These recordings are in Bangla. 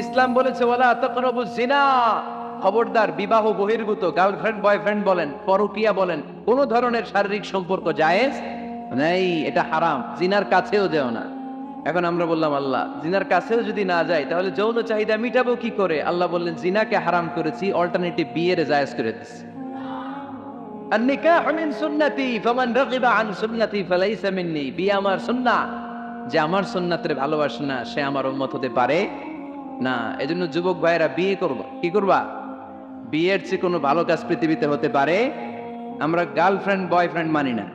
ইসলাম বলেছে ওয়ালা তাকরাবুজ জিনা, খবরদার বিবাহ বহির্ভূত গার্লফ্রেন্ড বয়ফ্রেন্ড বলেন, পরকীয়া বলেন, কোন ধরনের শারীরিক সম্পর্ক জায়েজ নেই, এটা হারাম। জিনার কাছেও যেও না। এখন আমরা বললাম আল্লাহ জিনার কাছেও যদি না যাই তাহলে যৌন চাহিদা মিটাবো কি করে? আল্লাহ বললেন জিনাকে হারাম করেছি, অল্টারনেটিভ বিয়ের জায়েজ করে দিচ্ছি। আন-নিকাহু মিন সুন্নতি ফামান রাগিবা আন সুন্নতি ফালাইসা মিন্নি, বিয়ে আমার সুন্নাহ, যে আমার সুন্নাতের ভালোবাসে না সে আমার উম্মত হতে পারে না। এজন্য যুবক ভাইরা বিয়ে করবা, কি করবা? বিয়ের চেয়ে কোনো ভালো কাজ পৃথিবীতে হতে পারে? আমরা গার্লফ্রেন্ড বয়ফ্রেন্ড মানি না।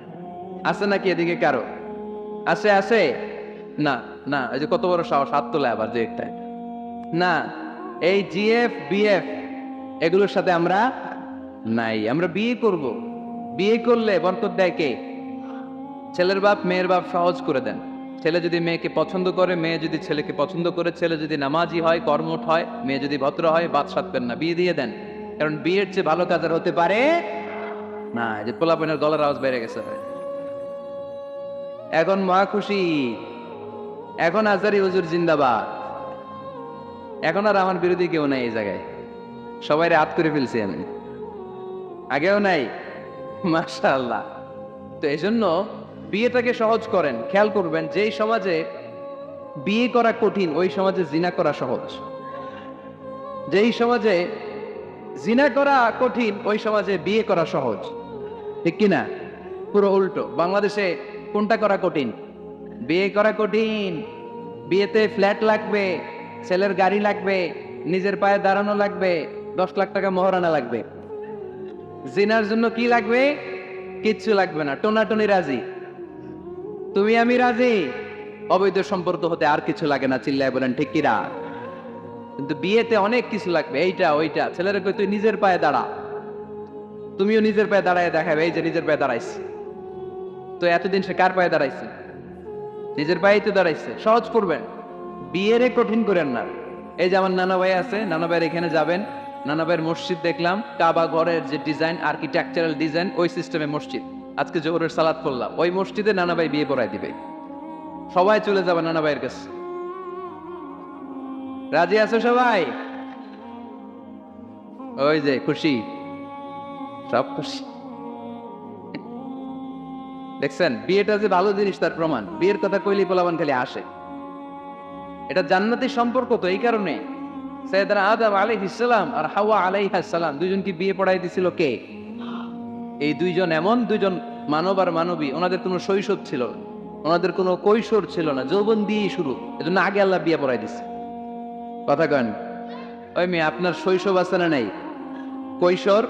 আছে নাকি এদিকে কারো? আছে আছে? না না, এই যে কত বড় সাহস, হাত তোলে আবার যে একটা। না, এই জিএফ বিএফ এগুলোর সাথে আমরা নাই। আমরা বিয়ে করব, বিয়ে করলে বরকত দেয় কে? ছেলের বাপ মেয়ের বাপ সহজ করে দেন। ছেলে যদি মেয়েকে পছন্দ করে, মেয়ে যদি ছেলেকে পছন্দ করে, ছেলে যদি নামাজি হয় কর্মঠ হয়, মেয়ে যদি ভদ্র হয়, বাদ সাধবেন না, বিয়ে দিয়ে দেন। কারণ বিয়ের চেয়ে ভালো কাজ আর হতে পারে না। এই যে পোলাপনের গলার আওয়াজ বেড়ে গেছে, এখন মহা খুশি, এখন আজারি হুজুর জিন্দাবাদ, এখন আর আমার বিরোধী কেউ নাই এই জায়গায়, সবাই রাত করে ফেলছি আমি, আগেও নাই। মাশাআল্লাহ। তো এই জন্য বিয়েটাকে সহজ করেন। খেয়াল করবেন, যেই সমাজে বিয়ে করা কঠিন ওই সমাজে জিনা করা সহজ, যেই সমাজে জিনা করা কঠিন ওই সমাজে বিয়ে করা সহজ, ঠিক কিনা? পুরো উল্টো। বাংলাদেশে কোনটা করা কঠিন? বিয়ে করা কঠিন। বিয়েতে ফ্ল্যাট লাগবে, ছেলের গাড়ি লাগবে, নিজের পায়ে দাঁড়ানো লাগবে, 10 লাখ টাকা মহারণা লাগবে। জিনার জন্য কি লাগবে? কিচ্ছু লাগবে না, টোনাটনি রাজি, তুমি আমি রাজি, অবৈধ সম্পর্ক হতে আর কিছু লাগে না, চিল্লায় বলেন ঠিক কিনা? কিন্তু বিয়েতে অনেক কিছু লাগবে, এইটা ওইটা। ছেলেরা কই তুই নিজের পায়ে দাঁড়া, তুমিও নিজের পায়ে দাঁড়ায় দেখাবে, এই যে নিজের পায়ে দাঁড়াইছে। তো এতদিন সে কার পায়ে দাঁড়াইছে? নিজের পায়েই তো দাঁড়াইছে। সহজ করবেন, বিয়েরে কঠিন করেন না। এই যে আমার নানা ভাই আছে, নানা ভাইয়ের এখানে যাবেন, নানা ভাইয়ের মসজিদ দেখলাম, কাবা ঘরের যে ডিজাইন, আর্কিটেকচারাল ডিজাইন, ওই সিস্টেমে মসজিদ। আজকে জোহরের সালাত করলাম, ওই মসজিদে নানা ভাই বিয়ে পড়ায় দিবে। সবাই চলে যাবে নানা ভাইয়ের কাছে। রাজি আছো সবাই? ওই যে খুশি, সব খুশি। দেখছেন বিয়েটা যে ভালো জিনিস তার প্রমাণ। বিয়ের কথা কইলি পোলাবান খালি আসে। এটা জান্নাতি সম্পর্ক। তো এই কারণে সাইয়েদনা আদম আলাইহিস সালাম আর হাওয়া আলাইহাস সালাম দুইজনকে বিয়ে পড়াই দিছিল কে? এই দুইজন এমন দুইজন মানব আর মানবী, ওনাদের কোনো শৈশব ছিল না, ওনাদের কোনো কৈশোর ছিল না, যৌবন দিয়েই শুরু। এজন্য আগে আল্লাহ বিয়ে পড়াই দিছে। কথা কন ওই মেয়ে, আপনার শৈশব আছে না নাই? কৈশোর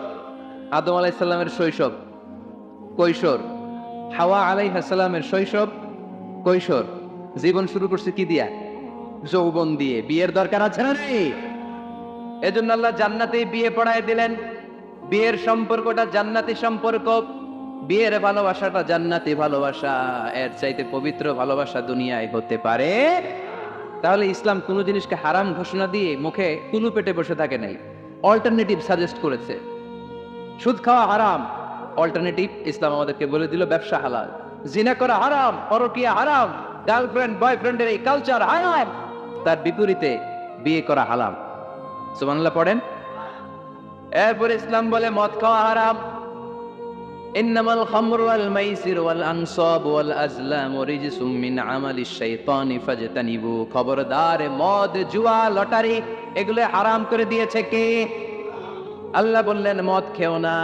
আদম আলাইহিস সালামের শৈশব, কৈশোর হাওয়া আলাইহিস সালামের শৈশব, কৈশোর। জীবন শুরু করছে কি দিয়া? যৌবন দিয়ে। বিয়ের দরকার আছে না নেই? এজন্য আল্লাহ জান্নাতে বিয়ে পড়ায় দিলেন। বিয়ের সম্পর্কটা জান্নাতি সম্পর্ক, বিয়ের ভালোবাসাটা জান্নাতি ভালোবাসা। এর চাইতে পবিত্র ভালোবাসা দুনিয়ায় হতে পারে? তাহলে ইসলাম কোন জিনিসকে হারাম ঘোষণা দিয়ে মুখে কুলু পেটে বসে থাকে নাই, অল্টারনেটিভ সাজেস্ট করেছে। সুদ খাওয়া হারাম, অল্টারনেটিভ ইসলাম আমাদেরকে বলে দিল ব্যবসা হালাল। জিনা করা হারাম, পরকীয়া হারাম, গার্লফ্রেন্ড বয়ফ্রেন্ডের এই কালচার হারাম, তার বিপরীতে বিয়ে করা হালাল। সুবহানাল্লাহ পড়েন। এরপর ইসলাম বলে মদ খাওয়া হারাম। ইন্নামাল খামরু ওয়াল মাইসির ওয়াল আনসাব ওয়াল আজলাম রিজসুম মিন আমালিশ শাইতানি ফাজতানিবু। খবরদার, মদ, জুয়া, লটারি এগুলো হারাম করে দিয়েছে কে? আল্লাহ বললেন মদ খেও না,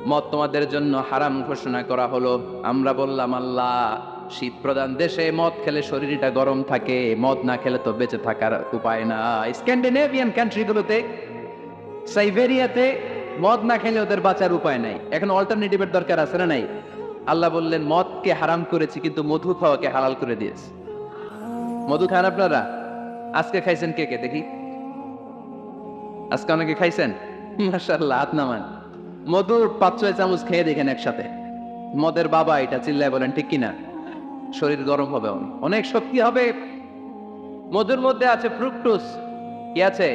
মদ তোমাদের জন্য হারাম ঘোষণা করা হলো। আমরা বললাম আল্লাহ, শীত প্রধান দেশে মদ খেলে শরীরটা গরম থাকে, মদ না খেলে তো বেঁচে থাকার উপায় না। স্ক্যান্ডিনেভিয়ান কান্ট্রিগুলোতে, সাইবেরিয়াতে মদ না খেলে ওদের বাঁচার উপায় নাই। এখন অল্টারনেটিভের দরকার আছে না নাই? আল্লাহ বললেন মদকে হারাম করেছি কিন্তু মধু খাওয়াকে হালাল করে দিয়েছে। মধু খান আপনারা? আজকে খাইছেন কে কে দেখি? আজকে অনেকে খাইছেন? মাশাআল্লাহ, হাত নামান। মধুর 5-6 চামচ খেয়ে দেখেন একসাথে। মদের বাবা এটা, চিল্লায় বলেন ঠিক কিনা? শরীর গরম হবে, অনেক শক্তি হবে। মধুর মধ্যে আছে ফ্রুকটোজ, কি আছে?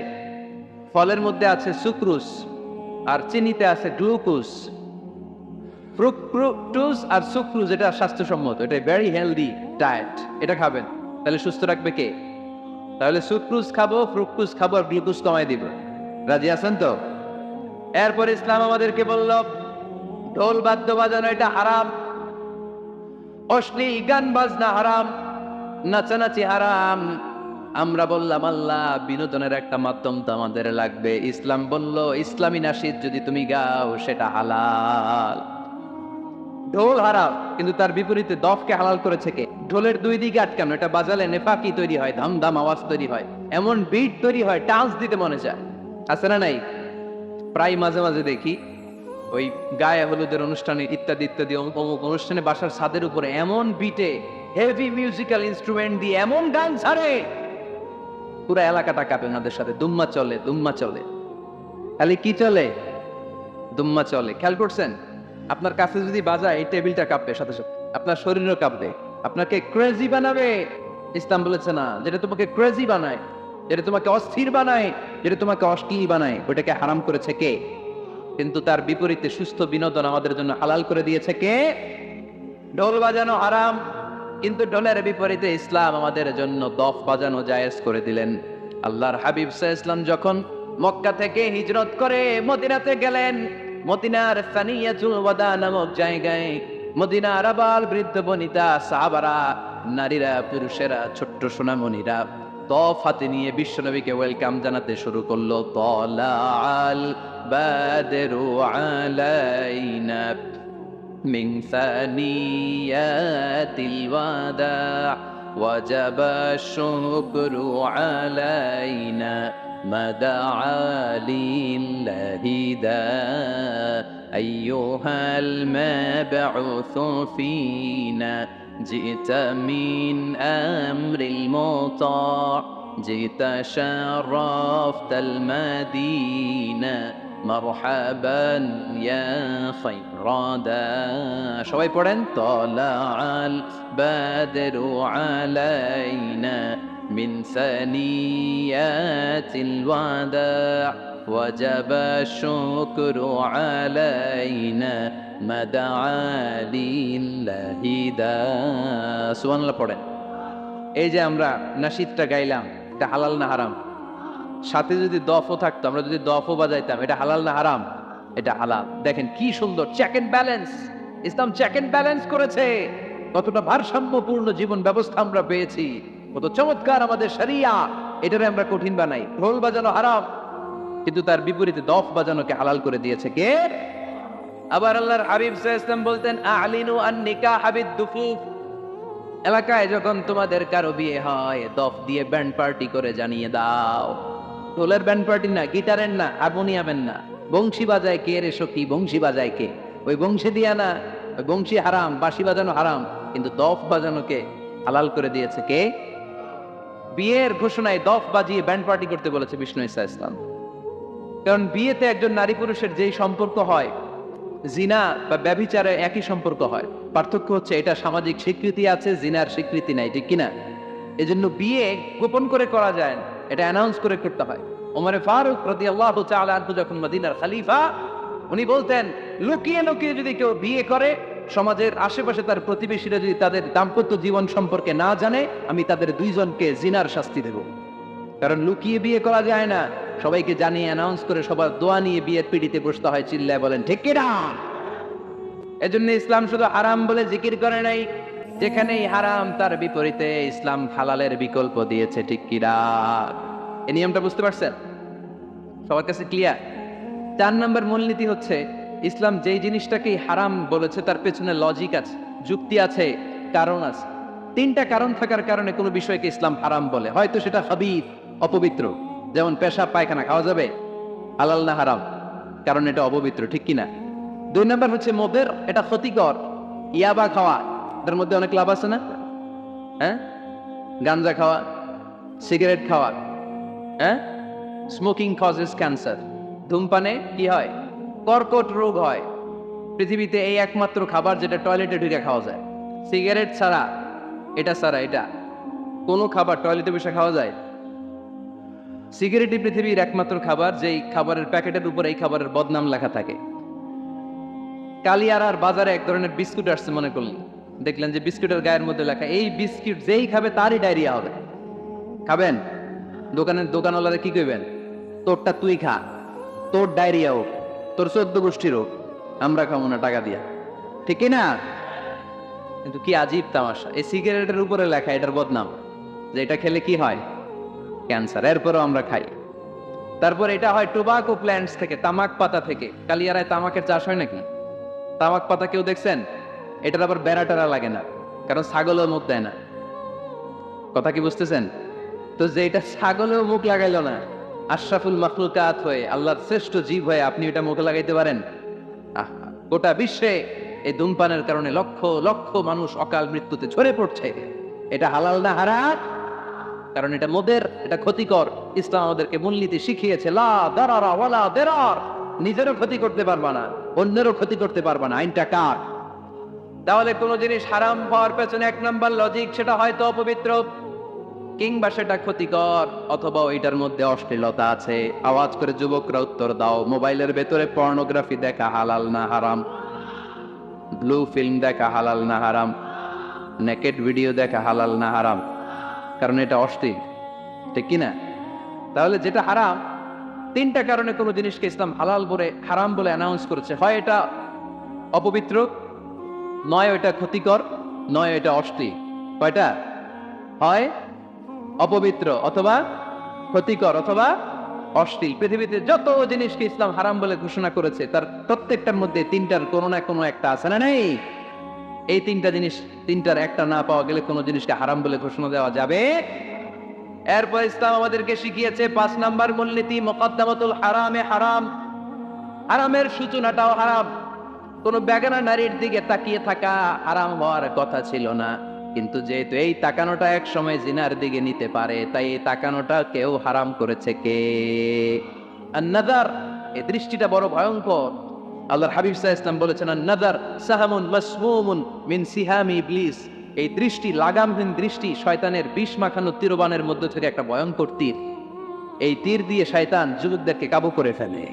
ফলের মধ্যে আছে সুক্রোজ, আর চিনিতে আছে গ্লুকোজ। ফ্রুকটোজ আর সুক্রোজ এটা স্বাস্থ্যসম্মত, এটা ভেরি হেলদি ডায়েট। এটা খাবেন, তাহলে সুস্থ রাখবে কে? তাহলে সুক্রুজ খাবো, ফ্রুক্টুজ খাবো, আর গ্লুকোজ কমাই দিব। রাজি আছেন তো? এরপর ইসলাম আমাদেরকে বলল ঢোল বাদ্য বাজানো এটা হারাম, অশ্লীল গান বাজনা হারাম, নাচানাচি হারাম। আমরা বললাম আল্লাহ বিনোদনের একটা মাধ্যম তো আমাদের লাগবে। ইসলাম বলল ইসলামী নাশিদ যদি তুমি গাও সেটা হালাল। ঢোল হারাম, কিন্তু তার বিপরীতে দফকে হালাল করেছে কে? ঢোলের দুই দিকে আটকানো, এটা বাজালে নেফাকি তৈরি হয়, ধাম ধাম আওয়াজ তৈরি হয়, এমন বিট তৈরি হয়, ডান্স দিতে মনে চায়। আছে না নাই? প্রায় মাঝে মাঝে দেখি ওই গায়ে হলুদের অনুষ্ঠানে ইত্যাদি ইত্যাদি অমুক অনুষ্ঠানে বাসার ছাদের উপরে এমন বিটে হেভি মিউজিক্যাল ইনস্ট্রুমেন্ট দিয়ে এমন গান ছাড়ে, পুরো এলাকাটা কাঁপে। ওনাদের সাথে দুম্মা চলে, দুম্মা চলে, খালি কি চলে? দুম্মা চলে। খেয়াল করছেন? আপনার কাছে যদি বাজায় এই টেবিলটা কাঁপবে, সাথে সাথে আপনার শরীরও কাঁপবে, আপনাকে ক্রেজি বানাবে। ইসলাম বলেছে না, যেটা তোমাকে ক্রেজি বানায়, যেটা তোমাকে অস্থির বানায়, যেটা তোমাকে অশ্লীল বানায়, ওটাকে হারাম করেছে কে? কিন্তু তার বিপরীতে সুস্থ বিনোদন আমাদের জন্য হালাল করে দিয়েছে কে? ঢোল বাজানো হারাম, কিন্তু ঢোলের বিপরীতে ইসলাম আমাদের জন্য দফ বাজানো জায়েজ করে দিলেন। আল্লাহর হাবিব সাল্লাল্লাহু আলাইহি ওয়াসাল্লাম যখন মক্কা থেকে হিজরত করে মদিনাতে গেলেন, মদিনার সানিয়াতুল ওয়াদা নামক জায়গায় মদিনার আবাল বৃদ্ধ বনিতা সাহাবারা, নারীরা, পুরুষেরা, ছোট্ট সোনামণিরা দফ হাতে নিয়ে বিশ্বনবীকে ওয়েলকাম জানাতে শুরু করলো। তলাআল বাদরু আলাইনা من ثنيات الوداع وجب الشكر علينا ما دعا لله داع أيها المبعوث فينا جئت من أمر المطاع جئت شرفت المدينة মারহাবান ইয়া খায়রাদা। সবাই পড়েন তলাআল বাদরু আলাইনা মিন সানিয়াতিল ওয়াদা ওয়াজাবা শুকরু আলাইনা মা দাআ লিল্লাহি দা। সুবহানাল্লাহ পড়েন। এই যে আমরা নাশিদটা গাইলাম, এটা হালাল না হারাম? সাথে যদি দফও থাকতো, আমরা যদি দফও বাজাইতাম, এটা হালাল না হারাম? এটা হালাল। দেখেন কি সুন্দর চেক এন্ড ব্যালেন্স, ইসলাম চেক এন্ড ব্যালেন্স করেছে। কতটা ভারসাম্যপূর্ণ জীবন ব্যবস্থা আমরা পেয়েছি, কত চমৎকার আমাদের শরিয়া। এটারে আমরা কঠিন বানাই। ঢোল বাজানো হারাম, কিন্তু তার বিপরীতে দফ বাজানোকে হালাল করে দিয়েছে কে? আবার আল্লাহর হাবিব সাল্লাল্লাহু আলাইহি ওয়াসাল্লাম বলতেন আ'লিনু আন নিকাহ বিদ-দুফুফ। এলাকায় যখন তোমাদের কারো বিয়ে হয়, দফ দিয়ে ব্যান্ড পার্টি করে জানিয়ে দাও। ঢোলের ব্যান্ড পার্টি না, গিটারের না, হারমোনিয়ামের না, বংশী বাজায় কে রে সখী? বংশী বাজায় কে? ওই বংশী দিয়া না, ওই বংশী হারাম, বাঁশি বাজানো হারাম, কিন্তু দফ বাজানোকে হালাল করে দিয়েছে কে? বিয়ের ঘোষণায় দফ বাজিয়ে ব্যান্ড পার্টি করতে বলেছে বিষ্ণু ঈসা ইসলাম। কারণ বিয়েতে একজন নারী পুরুষের যেই সম্পর্ক হয়, জিনা বা ব্যভিচারে একই সম্পর্ক হয়। পার্থক্য হচ্ছে এটা সামাজিক স্বীকৃতি আছে, জিনার স্বীকৃতি নাই, ঠিক কিনা? এজন্য বিয়ে গোপন করে করা যায় না, এটা অ্যানাউন্স করে করতে হয়। ওমর ফারুক রাদিয়াল্লাহু তাআলা আনহু যখন মদিনার খলিফা, উনি বলতেন লুকিয়ে লুকিয়ে যদি কেউ বিয়ে করে, সমাজের আশেপাশে তার প্রতিবেশীরা যদি তাদের দাম্পত্য জীবন সম্পর্কে না জানে, আমি তাদের দুইজনকে জিনার শাস্তি দেব। কারণ লুকিয়ে বিয়ে করা যায় না, সবাইকে জানিয়ে অ্যানাউন্স করে সবার দোয়া নিয়ে বিয়ের পিড়িতে বসতে হয়। চিল্লায় বলেন ঠিক কিনা? এজন্য ইসলাম শুধু হারাম বলে জিকির করে নাই, যেখানেই হারাম তার বিপরীতে ইসলাম হালালের বিকল্প দিয়েছে, ঠিক কিনা? এই নিয়মটা বুঝতে পারছেন? সবার কাছে ক্লিয়ার? 4 নম্বর মূলনীতি হচ্ছে ইসলাম যেই জিনিসটাকেই হারাম বলেছে তার পেছনে লজিক আছে, যুক্তি আছে, কারণ আছে। 3টা কারণ থাকার কারণে কোনো বিষয়কে ইসলাম হারাম বলে। হয়তো সেটা হাবিব, অপবিত্র, যেমন পেশাব পায়খানা খাওয়া যাবে, হালাল না হারাম? কারণ এটা অপবিত্র, ঠিক কিনা? 2 নম্বর হচ্ছে মোদের, এটা ক্ষতিকর। ইয়াবা খাওয়া, এটার মধ্যে অনেক লাভ আছে না? হ্যাঁ, গাঞ্জা খাওয়া, সিগারেট খাওয়া, হ্যাঁ, স্মোকিং কজেস ক্যান্সার। ধূমপানে কি হয়? কর্কট রোগ হয়। পৃথিবীতে এই একমাত্র খাবার যেটা টয়লেটে ঢুকে খাওয়া যায়। সিগারেট ছাড়া, এটা ছাড়া, এটা কোনো খাবার টয়লেটে বসে খাওয়া যায়? সিগারেটই পৃথিবীর একমাত্র খাবার যেই খাবারের প্যাকেটের উপর এই খাবারের বদনাম লেখা থাকে। কালিয়ারার বাজারে এক ধরনের বিস্কুট আসছে মনে করলেন, দেখলেন যে বিস্কুটের গায়ের মধ্যে লেখা এই বিস্কুট যেই খাবে তারই ডায়রিয়া হবে। খাবেন? দোকানওয়ালারে কি কইবেন? তোরটা তুই খা, তোর ডায়রিয়া হোক, তোর 14 গোষ্ঠীর হোক, আমরা খাবো না টাকা দিয়া, ঠিক কি না? কিন্তু কি আজীব তামাশা, এই সিগারেটের উপরে লেখা এটার বদনাম, যে এটা খেলে কি হয়? ক্যান্সার। এরপরও আমরা খাই। তারপর এটা হয় টোবাকো প্ল্যান্টস থেকে, তামাক পাতা থেকে। কালিয়ারায় তামাকের চাষ হয় নাকি? তামাক পাতা কেউ দেখছেন? এটার আবার বেড়া টেরা লাগে না, কারণ ছাগলও মুখ দেয় না। কথা কি বুঝতেছেন? তো যে এটা ছাগলেও মুখ লাগাইলো না, আশরাফুল মাখলুকাত হয়ে, আল্লাহর শ্রেষ্ঠ জীব হয়ে আপনি এটা মুখে লাগাইতে পারেন? আহা, গোটা বিশ্বে এই ধূমপানের কারণে লক্ষ লক্ষ মানুষ অকাল মৃত্যুতে ঝরে পড়ছে। এটা হালাল না হারাম? কারণ এটা মদের, এটা ক্ষতিকর। ইসলাম আমাদেরকে মূলনীতি শিখিয়েছে, লা দারারা ওয়ালা দিরার। নিজেরও ক্ষতি করতে পারবা না, অন্যেরও ক্ষতি করতে পারবা না। আইনটা কার? তাহলে কোন জিনিস হারাম হওয়ার পেছনে এক নাম্বার লজিক, সেটা হয়তো অপবিত্র, কিংবা সেটা ক্ষতিকর, অথবা ওইটার মধ্যে অশ্লীলতা আছে। আওয়াজ করে যুবকরা উত্তর দাও, মোবাইলের ভেতরে পর্নোগ্রাফি দেখা হালাল না হারাম? ব্লু ফিল্ম দেখা হালাল না হারাম? নেকেড ভিডিও দেখা হালাল না হারাম? কারণ এটা অশ্লীল, ঠিক কিনা? তাহলে যেটা হারাম, তিনটা কারণে কোনো জিনিসকে ইসলাম হালাল বলে হারাম বলে অ্যানাউন্স করেছে। হয় এটা অপবিত্র, নয় এটা ক্ষতিকর, নয় এটা অশ্লীল। কয়টা? হয় অপবিত্র, অথবা ক্ষতিকর, অথবা অশ্লীল। পৃথিবীতে যত জিনিসকে ইসলাম হারাম বলে ঘোষণা করেছে, তার প্রত্যেকটার মধ্যে তিনটার কোনো না কোনো একটা আছে না নেই? এই তিনটা জিনিস, তিনটার একটা না পাওয়া গেলে কোনো জিনিসকে হারাম বলে ঘোষণা দেওয়া যাবে। এরপর ইসলাম আমাদেরকে শিখিয়েছে 5 নাম্বার মূলনীতি, মুকদ্দামাতুল হারামে হারাম। হারামের সূচনাটাও হারাম। কোন বেগানা নারীর দিকে তাকিয়ে থাকা হারাম হওয়ার কথা ছিল না, কিন্তু যেহেতু এই তাকানোটা এক সময় জিনার দিকে নিতে পারে, তাই এই তাকানোটা কেউ হারাম করেছে। কে? আন-নাযার। এই দৃষ্টিটা বড় ভয়ঙ্কর। আল্লাহর হাবিব সাল্লাল্লাহু আলাইহি ওয়াসাল্লাম বলেছেন, আন-নাযার সাহামুন মাসমুমুন মিন সিহামি ইবলিস। এই দৃষ্টি, লাগামহীন দৃষ্টি, শয়তানের বিষ মাখানো তীরবানের মধ্যে থেকে একটা ভয়ঙ্কর তীর। এই তীর দিয়ে শয়তান যুবকদেরকে কাবু করে ফেলে।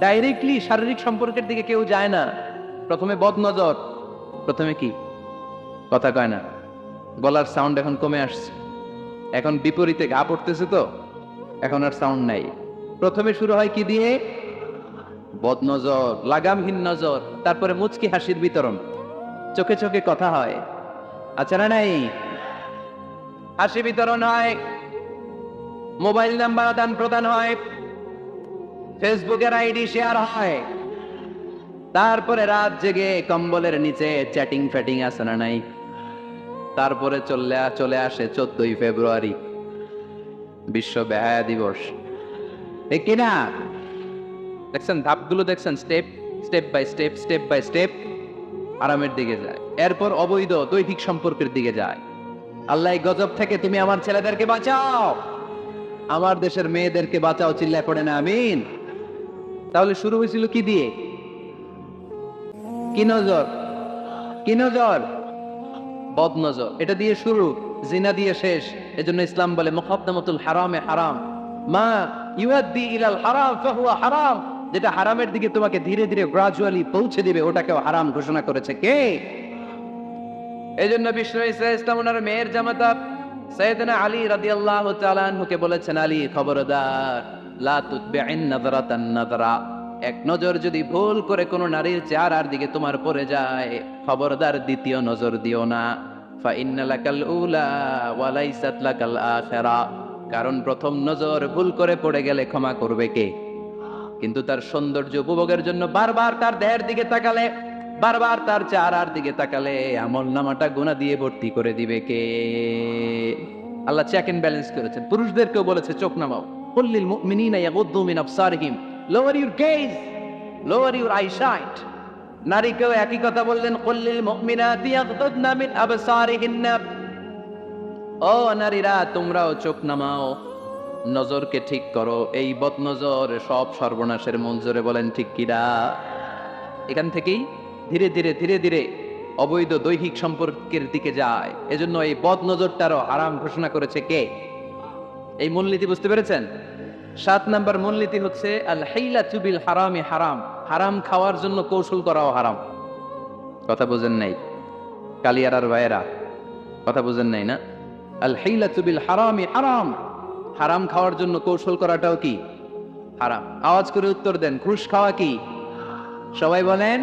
ডাইরেক্টলি শারীরিক সম্পর্কের দিকে কেউ যায় না, প্রথমে বদনজর, প্রথমে কি কথা কয় না, গলার সাউন্ড এখন কমে আসছে, এখন বিপরীতে ঘা পড়তেছে, তো এখন আর সাউন্ড নাই। প্রথমে শুরু হয় কি দিয়ে? বদনজর, লাগামহীন নজর। তারপরে মুচকি হাসির বিতরণ, চোখে চোখে কথা হয়, আচ্ছা না নাই? হাসি বিতরণ হয়, মোবাইল নাম্বার আদান প্রদান হয়, ফেসবুকের আইডি শেয়ার হয়, তারপরে রাত জেগে কম্বলের নিচে চ্যাটিং ফ্যাটিং আছে না নাই? তারপরে চলে আসে 14ই ফেব্রুয়ারি, বিশ্ব বেহায়া দিবস, ঠিক কিনা? দেখছেন ধাপগুলো, দেখছেন স্টেপ বাই স্টেপ আরামের দিকে যায়। এরপর অবৈধ দৈহিক সম্পর্কের দিকে যায়। আল্লাহ এই গজব থেকে তুমি আমার ছেলেদেরকে বাঁচাও, আমার দেশের মেয়েদেরকে বাঁচাও, চিল্লায় পড়ে না আমিন। তাহলে শুরু হয়েছিল কি দিয়ে? কি নজর? কি নজর? বদ নজর। এটা দিয়ে শুরু, জিনা দিয়ে শেষ। এজন্য ইসলাম বলে মুকদ্দামাতুল হারামে হারাম, মা ইউআদ্দি ইলাল হারাম ফাহুয়া হারাম। যেটা হারামের দিকে তোমাকে ধীরে ধীরে গ্রাজুয়ালি পৌঁছে দিবে, ওটাকেও হারাম ঘোষণা করেছে কে? এজন্য বিষ্ণু ইসলাম ওনার মেয়ের জামাতা সাইয়েদনা আলী রাদিয়াল্লাহু তাআলা আনহুকে বলেছেন, আলী খবরদার, লা তুতবি'ন নাযরাতান নাযরা। এক নজর যদি ভুল করে কোনো নারীর চেহারার দিকে তোমার পড়ে যায়, খবরদার দ্বিতীয় নজর দিও না। ফা ইন্না লাকাল উলা ওয়া লাইসাত লাকাল আখিরা। কারণ প্রথম নজর ভুল করে পড়ে গেলে ক্ষমা করবে কে? কিন্তু তার সৌন্দর্য উপভোগের জন্য বারবার তার দেহের দিকে তাকালে, বারবার তার চেহারার দিকে তাকালে আমলনামাটা গুনাহ দিয়ে ভর্তি করে দিবে কে? আল্লাহ চেক এন্ড ব্যালেন্স করেছেন। পুরুষদেরকেও বলেছে চোখ নামাও, কুল্লিল মুমিনিনা ইয়াগুদ্দু মিন আবসারিহিম, lower your gaze, lower your eyesight. নারীকেও একই কথা বললেন, কুল্লিল মুমিনাতি ইয়াগদুদনা মিন আবসারিহিন্না। ও নারীরা, তোমরাও চোখ নামাও, নজরকে ঠিক করো। এই বদনজর সব সর্বনাশের মূল। জোরে বলেন ঠিক কিনা? এখান থেকেই ধীরে ধীরে অবৈধ দৈহিক সম্পর্কের দিকে যায়। এজন্য এই বদনজরটারও হারাম ঘোষণা করেছে কে? এই মূলনীতি বুঝতে পেরেছেন? 7 নাম্বার মূলনীতি হচ্ছে আল হাইলাতু বিল হারামি হারাম। হারাম খাওয়ার জন্য কৌশল করাও হারাম। কথা বুঝেন নাই? কালিয়ারার ভাইয়েরা, কথা বুঝেন নাই না? আল হিলাতু বিল হারামি হারাম, হারাম খাওয়ার জন্য কৌশল করাটাও কি হারাম। আওয়াজ করে উত্তর দেন, ঘুষ খাওয়া কি? সবাই বলেন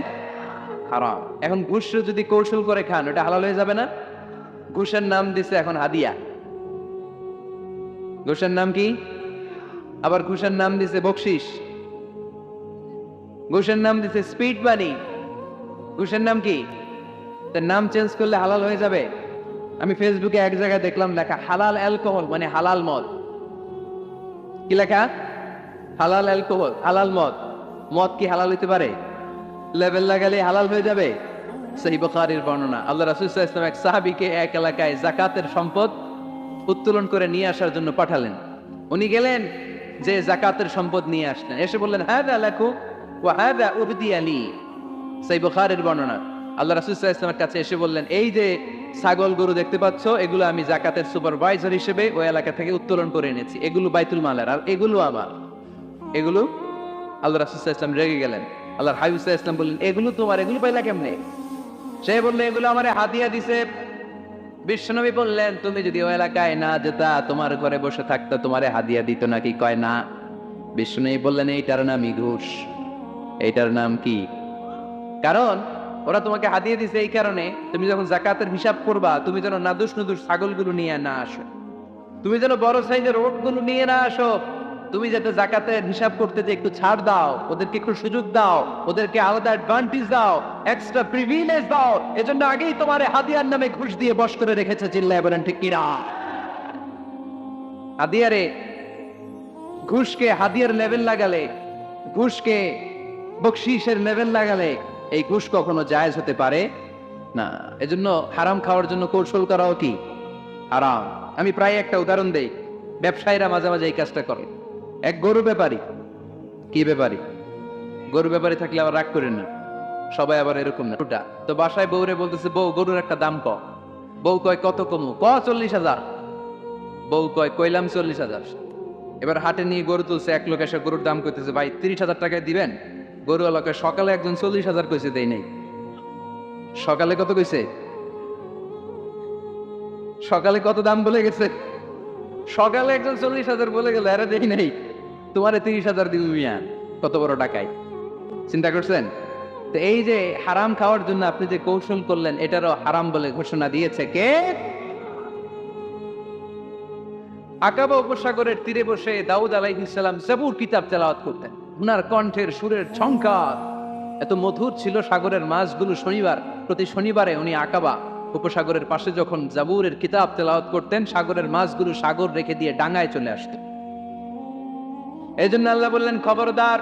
হারাম। এখন ঘুষ যদি কৌশল করে খান ওটা হালাল হয়ে যাবে না? ঘুষের নাম দিছে এখন হাদিয়া। ঘুষের নাম কি? আবার ঘুষের নাম দিছে বকশিস, ঘুষের নাম দিছে স্পিড মানি। ঘুষের নাম কি? তার নাম চেঞ্জ করলে হালাল হয়ে যাবে? আমি ফেসবুকে এক জায়গায় দেখলাম লেখা হালাল অ্যালকোহল মানে হালাল মদ। কি লেখা? হালাল অ্যালকোহল, হালাল মদ। মদ কি হালাল হইতে পারে? লেবেল লাগালে হালাল হয়ে যাবে? সহিহ বুখারীর বর্ণনা, আল্লাহ রাসূল সাল্লাল্লাহু আলাইহি ওয়াসাল্লাম এক সাহাবীকে এক এলাকায় যাকাতের সম্পদ উত্তোলন করে নিয়ে আসার জন্য পাঠালেন। উনি গেলেন, যে যাকাতের সম্পদ নিয়ে আসলেন, এসে বললেন হাযা লাকুম ওয়া হাযা উবদিয়া লি। সহিহ বুখারীর বর্ণনা, আল্লাহ রাসূল সাল্লাল্লাহু আলাইহি ওয়াসাল্লামের কাছে এসে বললেন, এই যে ছাগল গরু দেখতে পাচ্ছ, এগুলো আমি যাকাতের সুপারভাইজার হিসেবে ওই এলাকা থেকে উত্তোলন করে এনেছি, এগুলো বাইতুল মালের, আর এগুলো আমার। এগুলো? আল্লাহ রাসূল সাল্লাল্লাহু আলাইহি ওয়াসাল্লাম রেগে গেলেন। আল্লাহর হাবিব সাল্লাল্লাহু আলাইহি ওয়াসাল্লাম বললেন, এগুলো তোমার, এগুলো পাইলা কেমনে? সে বলল, এগুলো আমারে হাদিয়া দিছে। বিশ্বনবী বললেন, তুমি যদি ওই এলাকায় না যেতা, তোমার ঘরে বসে থাকতো, তোমারে হাদিয়া দিত নাকি? কয় না। বিশ্বনবী বললেন, এইটার নামই ঘুষ। এইটার নাম কি? কারণ ওরা তোমাকে হাদিয়া দিছে এই কারণে, তুমি যখন যাকাতের হিসাব করবা, তুমি যেন নাদুস নুদুস ছাগলগুলো নিয়ে না আসো, তুমি যেন বড় সাইজের ওটগুলো নিয়ে না আসো, তুমি যাতে যাকাতের হিসাব করতে যে একটু ছাড় দাও, ওদেরকে একটু সুযোগ দাও, ওদেরকে আলাদা অ্যাডভান্টেজ দাও, এক্সট্রা প্রিভিলেজ দাও, এজন্য আগেই তোমার হাদিয়ার নামে ঘুষ দিয়ে বশ করে রেখেছে। চিল্লায় বলেন ঠিক কিনা? হাদিয়ারে, ঘুষকে হাদিয়ার লেভেল লাগালে, ঘুষকে বকশিসের লেভেল লাগালে এই ঘুষ কখনো জায়েজ হতে পারে না। এজন্য হারাম খাওয়ার জন্য কৌশল করাও কি হারাম। আমি প্রায় একটা উদাহরণ দেই, ব্যবসায়ীরা মাঝে মাঝে এই কাজটা করে। এক গরু ব্যাপারী, কি ব্যাপারী? গরু ব্যাপারী থাকলে আবার রাগ করেন না, সবাই আবার এরকম না। তো বাসায় বউরে বলতেছে, বউ গরুর একটা দাম ক। বউ কয় কত কমু? 40,000। বউ কয় কইলাম 40,000। এবার হাটে নিয়ে গরু তুলছে, এক লোক এসে গরুর দাম কইতেছে, ভাই 30,000 টাকায় দিবেন? গরুওয়ালাকে সকালে একজন 40,000 কইছে, দেই নাই। সকালে কত কইছে? সকালে কত দাম বলে গেছে? সকালে একজন 40,000 বলে গেল, আরে দেই নাই, তোমারে 30,000 দিব মিয়া। কত বড় টাকায়, চিন্তা করছেন? তো এই যে হারাম খাওয়ার জন্য আপনি যে কৌশল করলেন, এটারও হারাম বলে ঘোষণা দিয়েছে কে? আকাবা উপসাগরের তীরে বসে দাউদ আলাইহিস সালাম জাবুর কিতাব তেলাওয়াত করতেন। উনার কণ্ঠের সুরের ঝংকার এত মধুর ছিল, সাগরের মাছগুলো প্রতি শনিবারে উনি আকাবা উপসাগরের পাশে যখন জাবুরের কিতাব তেলাওয়াত করতেন, সাগরের মাছগুলো সাগর রেখে দিয়ে ডাঙায় চলে আসত। এই জন্য আল্লাহ বললেন, খবরদার,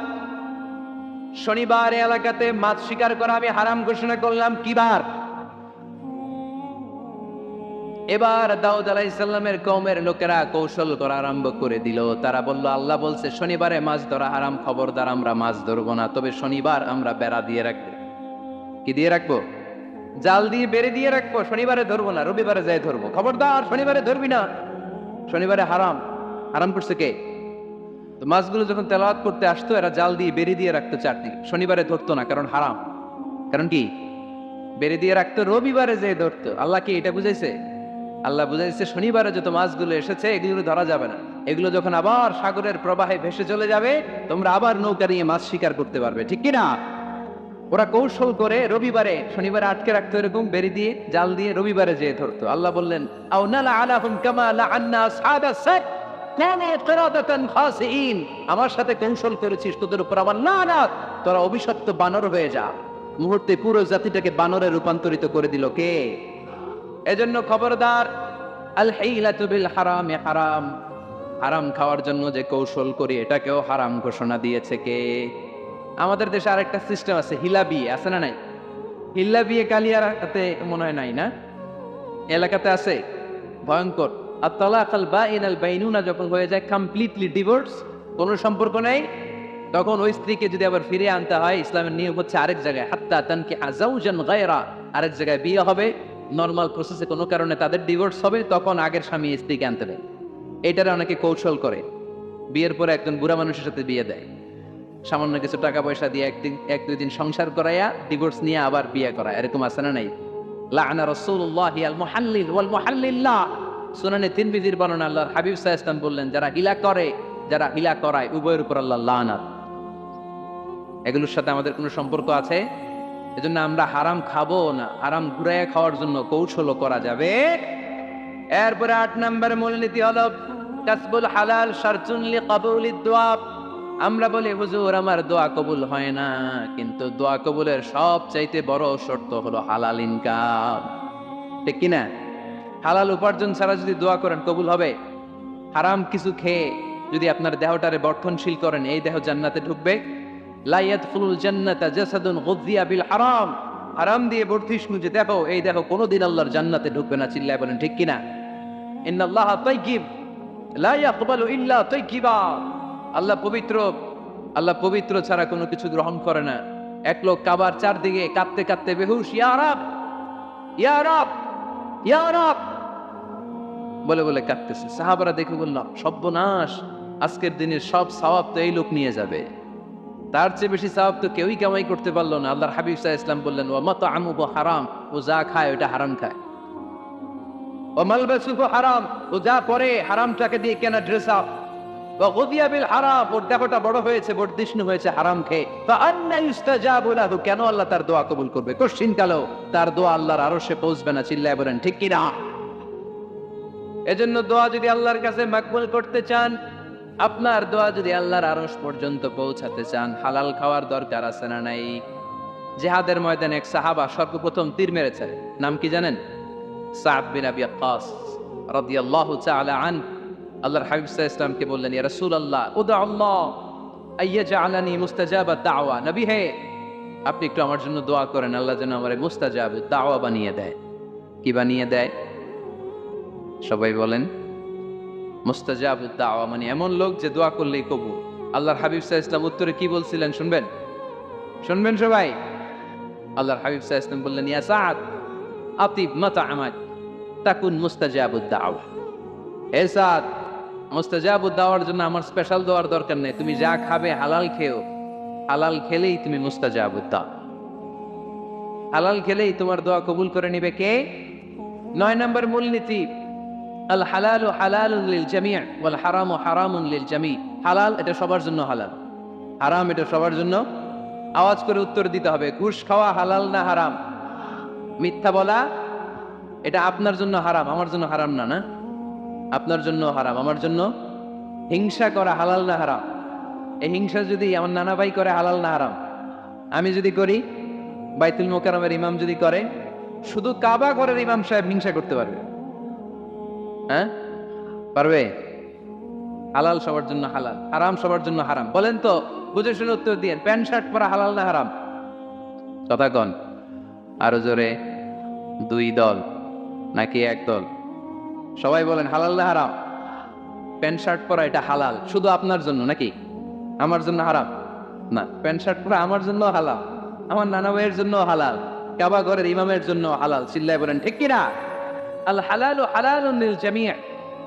শনিবার এলাকাতে মাছ শিকার করা আমি হারাম ঘোষণা করলাম। কি বার? এবার দাউদ আলাইহিস সালামের কওমের লোকেরা কৌশল করা আরম্ভ করে দিল। তারা বলল, আল্লাহ বলছে শনিবারে মাছ ধরা হারাম, খবরদার আমরা মাছ ধরবো না, তবে শনিবার আমরা বেড়া দিয়ে রাখবো। কি দিয়ে রাখবো? জাল দিয়ে বেড়ে দিয়ে রাখবো। শনিবারে ধরবো না, রবিবারে যাই ধরবো। খবরদার, শনিবারে ধরবি না, শনিবারে হারাম। হারাম করছে কে? তো মাছগুলো যখন তেলাওয়াত করতে আসতো, এরা জাল দিয়ে বেড়ে দিয়ে রাখতো চারদিকে, শনিবারে ধরতো না, কারণ হারাম। কারণ কি? বেড়ে দিয়ে রাখতো, রবিবারে যে ধরতো। আল্লাহ কি এটা বুঝাইছে? আল্লাহ বুঝাইছে শনিবারে যত মাছগুলো এসেছে এগুলো ধরা যাবে না, এগুলো যখন আবার সাগরের প্রবাহে ভেসে চলে যাবে, তোমরা আবার নৌকা নিয়ে মাছ শিকার করতে পারবে। ঠিক কিনা? ওরা কৌশল করে রবিবারে, শনিবারে আটকে রাখতো, এরকম বেরি দিয়ে জাল দিয়ে রবিবারে যেয়ে ধরতো। আল্লাহ বললেন, আও নালা আলাহুম কামা লাআন্না আসহাবাস সাদ কানা কিরাদাতান খাসিইন। আমার সাথে কৌশল করেছিস, তোদের উপর আমার লানাত, তোরা অভিশপ্ত বানর হয়ে যা। মুহূর্তে পুরো জাতিটাকে বানরে রূপান্তরিত করে দিল কে? এজন্য খবরদার, আল হিলাতু বিল হারামি হারাম। হারাম খাওয়ার জন্য যে কৌশল করি, এটাকেও হারাম ঘোষণা দিয়েছে কে? আমাদের দেশে আরেকটা সিস্টেম আছে, হিলা বিয়ে আছে না নাই? হিল্লা বিয়ে কালিয়ারাতে মনে হয় নাই না? এলাকাতে আছে, ভয়ঙ্কর। আর তালাক আল বাইন আল বাইনুনা যখন হয়ে যায় কমপ্লিটলি ডিভোর্স, কোনো সম্পর্ক নেই, তখন ওই স্ত্রীকে যদি আবার ফিরে আনতে হয়, ইসলামের নিয়ম হচ্ছে আরেক জায়গায়, হাত্তা তানকিহা যাওজান গায়রা, আরেক জায়গায় বিয়ে হবে, নর্মাল প্রসেসে কোনো কারণে তাদের ডিভোর্স হবে, তখন আগের স্বামী স্ত্রীকে আনতে দেয়। এটারে অনেকে কৌশল করে, বিয়ের পরে একজন বুড়া মানুষের সাথে বিয়ে দেয়, সামান্য কিছু টাকা পয়সা দিয়ে এক দুই দিন সংসার করাইয়া ডিভোর্স নিয়ে আবার বিয়ে করায়। এরকম আছে না নাই? লাআনা রাসূলুল্লাহি আল মুহাল্লিল ওয়াল মুহাল্লিল্লাহ, সুনানে তিরমিজির বর্ণনা, আল্লাহর হাবিব সাল্লাল্লাহু আলাইহি ওয়াসাল্লাম বললেন, যারা হিলা করে, যারা হিলা করায়, উভয়ের উপর আল্লাহ লানাত। এগুলোর সাথে আমাদের কোনো সম্পর্ক আছে? এজন্য আমরা হারাম খাবো না, হারাম ঘুরাইয়া খাওয়ার জন্য কৌশলও করা যাবে। এরপরে 8 নম্বর মূলনীতি হলো কাসবুল হালাল শারতুন লিকাবুলিদ দুআ। আমরা বলি হুজুর আমার দোয়া কবুল হয় না, কিন্তু দোয়া কবুলের সবচাইতে বড় শর্ত হলো হালাল ইনকাম, ঠিক কি না? হালাল উপার্জন ছাড়া যদি দোয়া করেন কবুল হবে? হারাম কিছু খেয়ে যদি আপনার দেহটারে বর্ধনশীল করেন, এই দেহ জান্নাতে ঢুকবে? লা ইয়াদখুলুল জান্নাতা জাসাদুন গুযিয়া বিল হারাম। হারাম দিয়ে বর্ধিষ্ণু যে দেহ, এই দেহ কোনোদিন আল্লাহর জান্নাতে ঢুকবে না। চিল্লায় বলেন ঠিক কিনা? ইন্নাল্লাহা তাইয়্যিব লা ইয়াকবালু ইল্লা তাইয়্যিবা। আল্লাহ পবিত্র, আল্লাহ পবিত্র ছাড়া কোনো কিছু গ্রহণ করে না। এক লোক কাবার চারদিকে কাঁদতে কাঁদতে বেহুশ, ইয়া রাব, ইয়া রাব, ইয়া রাব বলে বলে কাঁদতেছে। সাহাবারা দেখে বলল, সর্বনাশ, আজকের দিনের সব সওয়াব তো এই লোক নিয়ে যাবে, তার চেয়ে বেশি সওয়াব তো কেউই কামাই করতে পারলো না। আল্লাহর হাবিব সাল্লাল্লাহু আলাইহি ওয়াসাল্লাম বললেন, ওয়া মাতআমুহু হারাম, ও যা খায় ওটা হারাম খায়। ওয়া মালবাসুহু হারাম, ও যা পরে হারামটাকে দিয়ে কেনা ড্রেস আপ। ওয়া গুযিয়া বিল হারাম, ওর দেহটা বড় হয়েছে, বর্ধিষ্ণু হয়েছে হারাম খেয়ে। ফাআন্না ইউস্তাজাবু লাহু, কেন আল্লাহ তার দোয়া কবুল করবে? কোশ্চিন কালো তার দোয়া আল্লাহর আরশে পৌঁছবে না। চিল্লায় বলেন ঠিক কি না? এজন্য দোয়া যদি আল্লাহর কাছে মাকবুল করতে চান, আপনার দোয়া যদি আল্লাহর আরশ পর্যন্ত পৌঁছাতে চান, হালাল খাওয়ার দরকার আছে না নাই? জিহাদের ময়দানে এক সাহাবা সর্বপ্রথম তীর মেরেছে, নাম কি জানেন? সাদ বিন আবি ওয়াক্কাস রাদিয়াল্লাহু তাআলা আন। আল্লাহর হাবিব সাল্লাল্লাহু আলাইহি ওয়াসাল্লামকে বললেন, ইয়া রাসূলুল্লাহ উদা আল্লাহ আইয়াজআলানি মুস্তাজাবাদ দাওয়া। নবী হে, আপনি একটু আমার জন্য দোয়া করেন, আল্লাহ যেন আমারে মুস্তাজাবুদ দাওয়া বানিয়ে দেয়। কি বানিয়ে দেয়? সবাই বলেন। মুস্তাজাবুদ দাওয়া মানে এমন লোক যে দোয়া করলেই কবুল। আল্লাহর হাবিব সাল্লাল্লাহু আলাইহি ওয়াসাল্লাম উত্তরে কি বলছিলেন শুনবেন? শুনবেন সবাই? আল্লাহর হাবিব সাল্লাল্লাহু আলাইহি ওয়াসাল্লাম বললেন, ইয়া সাদ আতিব মাতআমাক তাকুন মুস্তাজাবুদ দাওয়া। হে সাদ, মুস্তাজাবুদ দাওয়ার জন্য আমার স্পেশাল দোয়ার দরকার নেই, তুমি যা খাবে হালাল খেও, হালাল খেলেই তুমি মুস্তাজাবুদ দাও। হালাল খেলেই তোমার দোয়া কবুল করে নিবে কে? 9 নম্বর মূলনীতি, আল হালালু হালালুন লিল জামি' ওয়াল হারামু হারামুন লিল জামি'। হালাল এটা সবার জন্য হালাল, হারাম এটা সবার জন্য। আওয়াজ করে উত্তর দিতে হবে। ঘুষ খাওয়া হালাল না হারাম? মিথ্যা বলা এটা আপনার জন্য হারাম, আমার জন্য হারাম না? না, আপনার জন্য হারাম, আমার জন্য। হিংসা করা হালাল না হারাম? এই হিংসা যদি আমার নানা ভাই করে হালাল না হারাম? আমি যদি করি, বাইতুল মোকাররমের ইমাম যদি করে, শুধু কাবা ঘরের ইমাম সাহেব হিংসা করতে পারবে? হ্যাঁ পারবে? হালাল সবার জন্য হালাল, হারাম সবার জন্য হারাম। বলেন তো, বুঝে শুনে উত্তর দিয়ে। প্যান্ট শার্ট পরা হালাল না হারাম? কথা কন আরো জোরে। 2 দল নাকি 1 দল? সবাই বলেন হালাল না হারাম? প্যান্ট শার্ট পরা এটা হালাল শুধু আপনার জন্য নাকি? আমার জন্য হারাম না? প্যান্ট শার্ট পরা আমার জন্য হালাল, আমার নানা ভাইয়ের জন্য হালাল, কাবা ঘরের ইমামের জন্য হালাল। চিল্লায় বলেন ঠিক কিনা? আল হালালু হালালুন লিল জামি'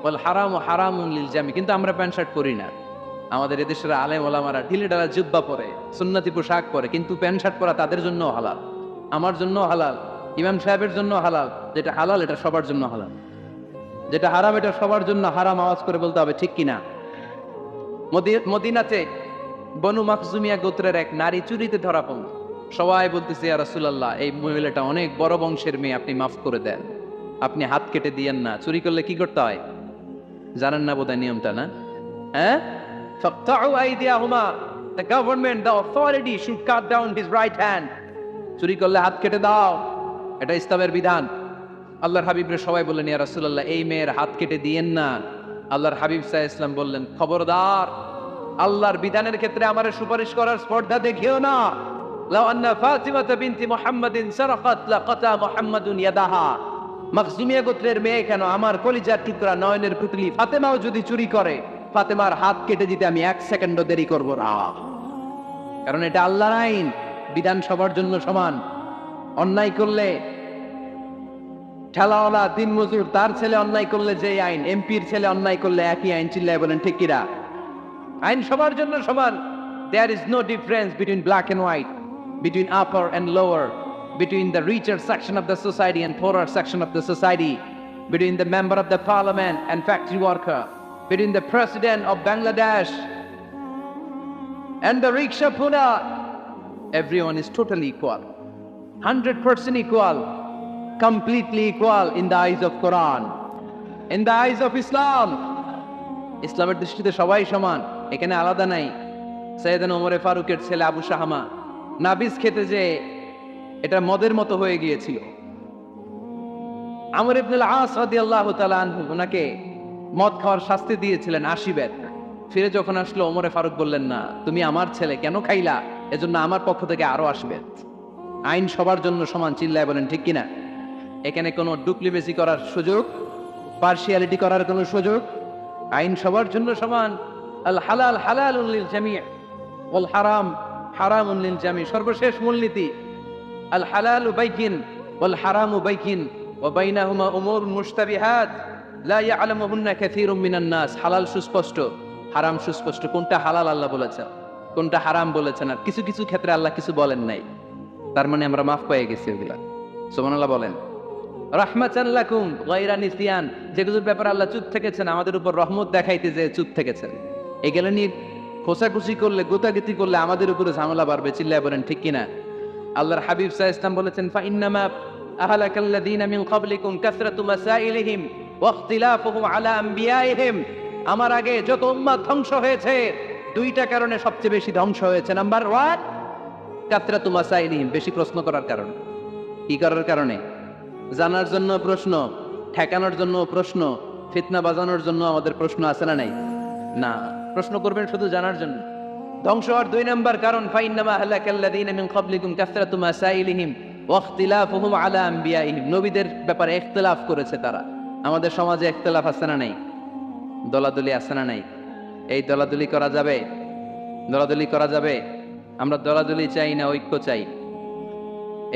ওয়াল হারামু হারামুন লিল জামি'। কিন্তু আমরা প্যান্ট শার্ট পরি না। আমাদের এদেশের আলেম ওলামারা ঢিলে ঢালা জুব্বা পরে, সুন্নতি পোশাক পরে, কিন্তু প্যান্ট শার্ট পরা তাদের জন্য হালাল, আমার জন্য হালাল, ইমাম সাহেবের জন্য হালাল। যেটা হালাল এটা সবার জন্য হালাল, যেটা হারাম এটা সবার জন্য হারাম। আওয়াজ করে বলতে হবে ঠিক কিনা? মদিনাতে বনু মাখজুমিয়া গোত্রের এক নারী চুরিতে ধরা পড়ল। সবাই বলতেছে, ইয়া রাসূলুল্লাহ, এই মহিলাটা অনেক বড় বংশের মেয়ে, আপনি মাফ করে দেন, আপনি হাত কেটে দিয়েন না। চুরি করলে কি করতে হয় জানেন না বোধহয় নিয়মটা? না? হ্যাঁ, ফাকতাউ আইদিয়াহুমা, the government, the authority should cut down his right hand. চুরি করলে হাত কেটে দাও, এটা ইসলামের বিধান। আল্লাহর হাবিবরে সবাই বললেন, ইয়া রাসূলুল্লাহ, এই মেয়ের হাত কেটে দিয়েন না। আল্লাহর হাবিব সাল্লাল্লাহু আলাইহি ওয়াসাল্লাম বললেন, খবরদার, আল্লাহর বিধানের ক্ষেত্রে আমারে সুপারিশ করার স্পর্ধা দেখিও না। লাউ আন্না ফাতিমাতা বিনতি মুহাম্মাদিন সারাকাত লাকাতা মুহাম্মাদুন ইয়াদাহা। মাখজুমিয়া গোত্রের মেয়ে কেন, আমার কলিজার টুকরা নয়নের পুতলি ফাতেমাও যদি চুরি করে, ফাতেমার হাত কেটে দিতে আমি 1 সেকেন্ডও দেরি করব না। কারণ এটা আল্লাহর আইন, বিধান সবার জন্য সমান। অন্যায় করলে ঠেলাওয়ালা দিনমজুর তার ছেলে অন্যায় করলে যে আইন, এমপির ছেলে অন্যায় করলে একই আইন। চিল্লায় বলেন ঠিক কিনা? আইন সবার জন্য সমান। There is no difference between black and white, between upper and lower, between the richer section of the society and poorer section of the society. between the member of the parliament and factory worker, between the president of Bangladesh and the rickshaw puller. Everyone is totally equal, 100% equal, completely equal in the eyes of Quran, in the eyes of Islam. ইসলামের দৃষ্টিতে সবাই সমান, এখানে আলাদা নাই। সৈয়দনা ওমর ফারুকের ছেলে আবু শাহামা নাবিজ খেতে যে এটা মদের মতো হয়ে গিয়েছিল। আমর ইবনে আল-আস রাদিয়াল্লাহু তাআলা আনহু ওনাকে মদ খাওয়ার শাস্তি দিয়েছিলেন 80 বেত। ফিরে যখন আসলো ওমরে ফারুক বললেন, না তুমি আমার ছেলে কেন খাইলা, এজন্য আমার পক্ষ থেকে আরো 80 বেত। আইন সবার জন্য সমান, চিল্লায় বলেন ঠিক কিনা? এখানে কোনো ডুপ্লিমেসি করার সুযোগ, পার্শিয়ালিটি করার কোনো সুযোগ, আইন সবার জন্য সমান। আল হালাল হালালুন লিল জামি' ওয়াল হারাম হারামুন লিল জামি'। সর্বশেষ মূলনীতি আল হালালু বাইয়িন ওয়াল হারামু বাইয়িন ওয়া বাইনাহুমা উমুরুন মুশতাবিহাত লা ইয়ালামুহুন্না কাসীরুম মিনান নাস। হালাল সুস্পষ্ট, হারাম সুস্পষ্ট। কোনটা হালাল আল্লাহ বলেছেন, কোনটা হারাম বলেছেন, আর কিছু কিছু ক্ষেত্রে আল্লাহ কিছু বলেন নাই, তার মানে আমরা মাফ পেয়ে গেছি ওগুলা। সুবহানাল্লাহ বলেন। রাহমাতান লাকুম গায়রা নিসিয়ান, যেগুলোর ব্যাপারে আল্লাহ চুপ থেকেছেন, আমাদের উপর রহমত দেখাইতে যে চুপ থেকেছেন। এগুলো নিয়ে খোঁচাখুচি করলে, গোতাগিতি করলে আমাদের উপরে ঝামেলা বাড়বে, চিল্লায় বলেন ঠিক কিনা? আল্লাহর হাবিব সাল্লাল্লাহু আলাইহি ওয়াসাল্লাম বলেছেন, ফা ইন্নামা আহলাকাল্লাযীনা মিন ক্বাবলিকুম কাসরাতু মাসাইলিহিম ওয়া ইখতিলাফুহুম আলা আমবিয়াইহিম। আমার আগে যত উম্মাত ধ্বংস হয়েছে, দুইটা কারণে সবচেয়ে বেশি ধ্বংস হয়েছে। নাম্বার 1 কাসরাতু মাসাইলিহিম, বেশি প্রশ্ন করার কারণে। কি করার কারণে? জানার জন্য প্রশ্ন, ঠেকানোর জন্য প্রশ্ন, ফিতনা বাজানোর জন্য আমাদের প্রশ্ন আছে না নাই? না, প্রশ্ন করবেন শুধু জানার জন্য। ধ্বংস হওয়ার 2 নাম্বার কারণ ফাইন্নামা আহলাকাল্লাযীনা মিন ক্বাবলিকুম কাসরাতু মাসাইলিহিম ওয়া ইখতিলাফুহুম আলা আমবিয়াইহিম। নবীদের ব্যাপারে ইখতিলাফ করেছে তারা। আমাদের সমাজে ইখতিলাফ আছে না নাই? দলাদলি আছে না নাই? এই দলাদলি করা যাবে? দলাদলি করা যাবে? আমরা দলাদলি চাই না, ঐক্য চাই।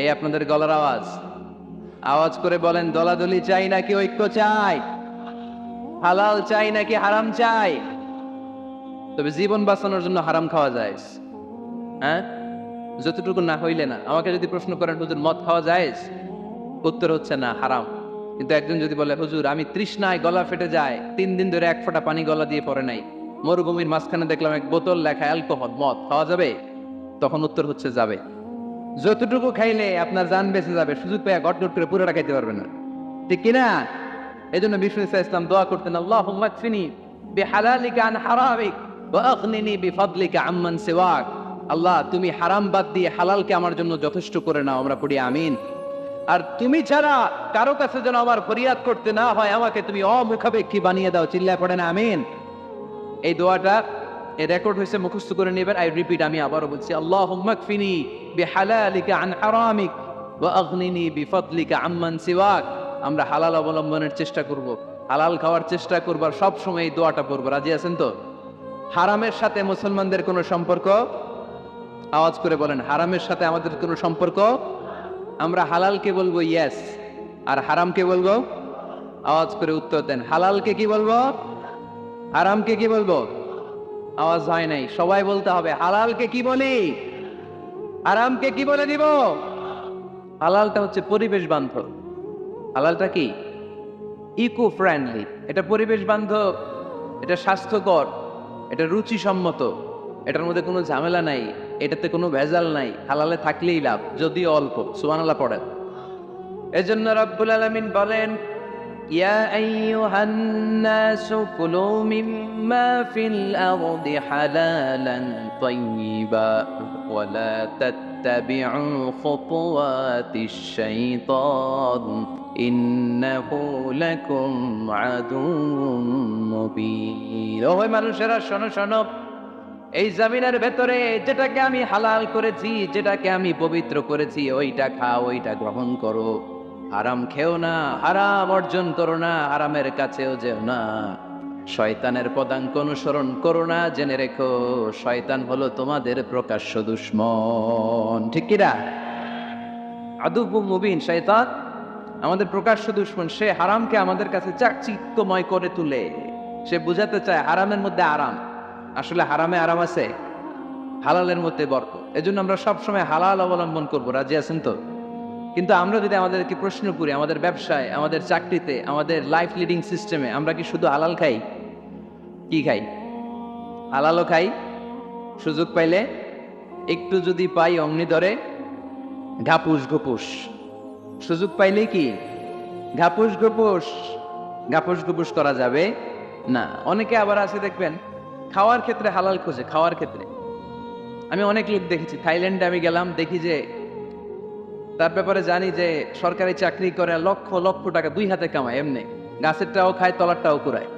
এই আপনাদের গলার আওয়াজ, আওয়াজ করে বলেন, দলাদলি চাই নাকি ঐক্য চাই? হালাল চাই নাকি হারাম চাই? তবে জীবন বাঁচানোর জন্য হারাম খাওয়া যায়, হ্যাঁ, যতটুকু না হইলে না। আমাকে যদি প্রশ্ন করেন, হুজুর মদ খাওয়া যায়? উত্তর হচ্ছে না, হারাম। কিন্তু একজন যদি বলে, হুজুর আমি তৃষ্ণায় গলা ফেটে যায়, 3 দিন ধরে এক ফোঁটা পানি গলা দিয়ে পড়ে নাই, মরুভূমির মাঝখানে দেখলাম এক বোতল লেখা অ্যালকোহল, মদ খাওয়া যাবে? তখন উত্তর হচ্ছে যাবে। যতটুকু খাইলে আপনার জান বেঁচে যাবে, সুযোগ পেয়ে গটগট করে পুরোটা খাইতে পারবেন না, ঠিক কিনা? এই জন্য বিষ্ণু ইসলাম দোয়া করতেন, আল্লাহুম্মা কফিনি বিহালালিকা আন হারামিক ওয়া আগনিনি বিফাদলিকা আম্মান সিওয়াক। আল্লাহ তুমি হারাম বাদ দিয়ে হালালকে আমার জন্য যথেষ্ট করে নাও। আমরা পড়ি আমিন। আর তুমি ছাড়া কারো কাছে যেন আমার ফরিয়াদ করতে না হয়, আমাকে তুমি অমুখাপেক্ষী বানিয়ে দাও, চিল্লায় পড়েন আমিন। এই দোয়াটা এই রেকর্ড হয়েছে, মুখস্থ করে নেবেন। আই রিপিট, আমি আবারও বলছি, আল্লাহুম্মা কফিনি বিহালালিকা আন হারামিক ওয়া আগনিনি বিফাদলিকা আম্মান সিওয়াক। আমরা হালাল অবলম্বনের চেষ্টা করব, হালাল খাওয়ার চেষ্টা করব, আর সব সময় এই দোয়াটা পড়ব। রাজি আছেন তো? হারামের সাথে মুসলমানদের কোনো সম্পর্ক? আওয়াজ করে বলেন, হারামের সাথে আমাদের কোনো সম্পর্ক? আমরা হালালকে বলবো ইয়েস, আর হারামকে বলবো? আওয়াজ করে উত্তর দেন, হালালকে কি বলবো, হারামকে কি বলবো? আওয়াজ হয় নাই, সবাই বলতে হবে, হালালকে কি বলি, হারামকে কি বলে দিব? হালালটা হচ্ছে পরিবেশ বান্ধব। হালালটা কি? Eco friendly. এটা পরিবেশ বান্ধব, এটা স্বাস্থ্যকর, এটা রুচিসম্মত, এটার মধ্যে কোনো ঝামেলা নাই, এটাতে কোনো ভেজাল নাই। হালালে থাকলেই লাভ, যদিও অল্প। সুবহানাল্লাহ পড়েন। এজন্য রব্বুল আলামিন বলেন, ইয়া আইয়ুহান নাসু কুলু মিম্মা ফিল আরদি হালালান তাইয়্যিবা ওয়া লা তাত্তাবিউ খুতুওয়াতিশ শাইতান ইন্নাহু লাকুম আদুউম মুবিন। ওহে মানুষেরা, শোনো শোনো, এই জমিনের ভেতরে যেটাকে আমি হালাল করেছি, যেটাকে আমি পবিত্র করেছি, ওইটা খাও, ওইটা গ্রহণ করো। হারাম খেও না, হারাম অর্জন করো না, হারামের কাছেও যেও না। শয়তানের পদাঙ্ক অনুসরণ করো না। জেনে রেখো, শয়তান হলো তোমাদের প্রকাশ্য দুশমন, ঠিক কিনা? আদুউম মুবিন। শয়তান আমাদের প্রকাশ্য দুশমন। সে হারামকে আমাদের কাছে চাকচিক্যময় করে তুলে। সে বুঝাতে চায় হারামের মধ্যে আরাম, আসলে হারামে আরাম আছে, হালালের মধ্যে বরকত। এজন্য আমরা সবসময় হালাল অবলম্বন করবো। রাজি আছেন তো? কিন্তু আমরা যদি আমাদেরকে প্রশ্ন করি, আমাদের ব্যবসায়, আমাদের চাকরিতে, আমাদের লাইফ লিডিং সিস্টেমে আমরা কি শুধু হালাল খাই? কি খাই? হালালও খাই, সুযোগ পাইলে একটু যদি পাই অমনি ধরে ঘাপুস ঘুপুস, সুযোগ পাইলে কি ঘাপুস ঘুপুস, ঘাপুস ঘুপুস করা যাবে না। অনেকে আবার আছে দেখবেন খাওয়ার ক্ষেত্রে হালাল খোঁজে। খাওয়ার ক্ষেত্রে আমি অনেক লোক দেখেছি, থাইল্যান্ডে আমি গেলাম, দেখি যে তার ব্যাপারে জানি যে সরকারি চাকরি করে লক্ষ লক্ষ টাকা দুই হাতে কামায়, এমনি গাছেরটাও খায় তলারটাও কুড়ায়,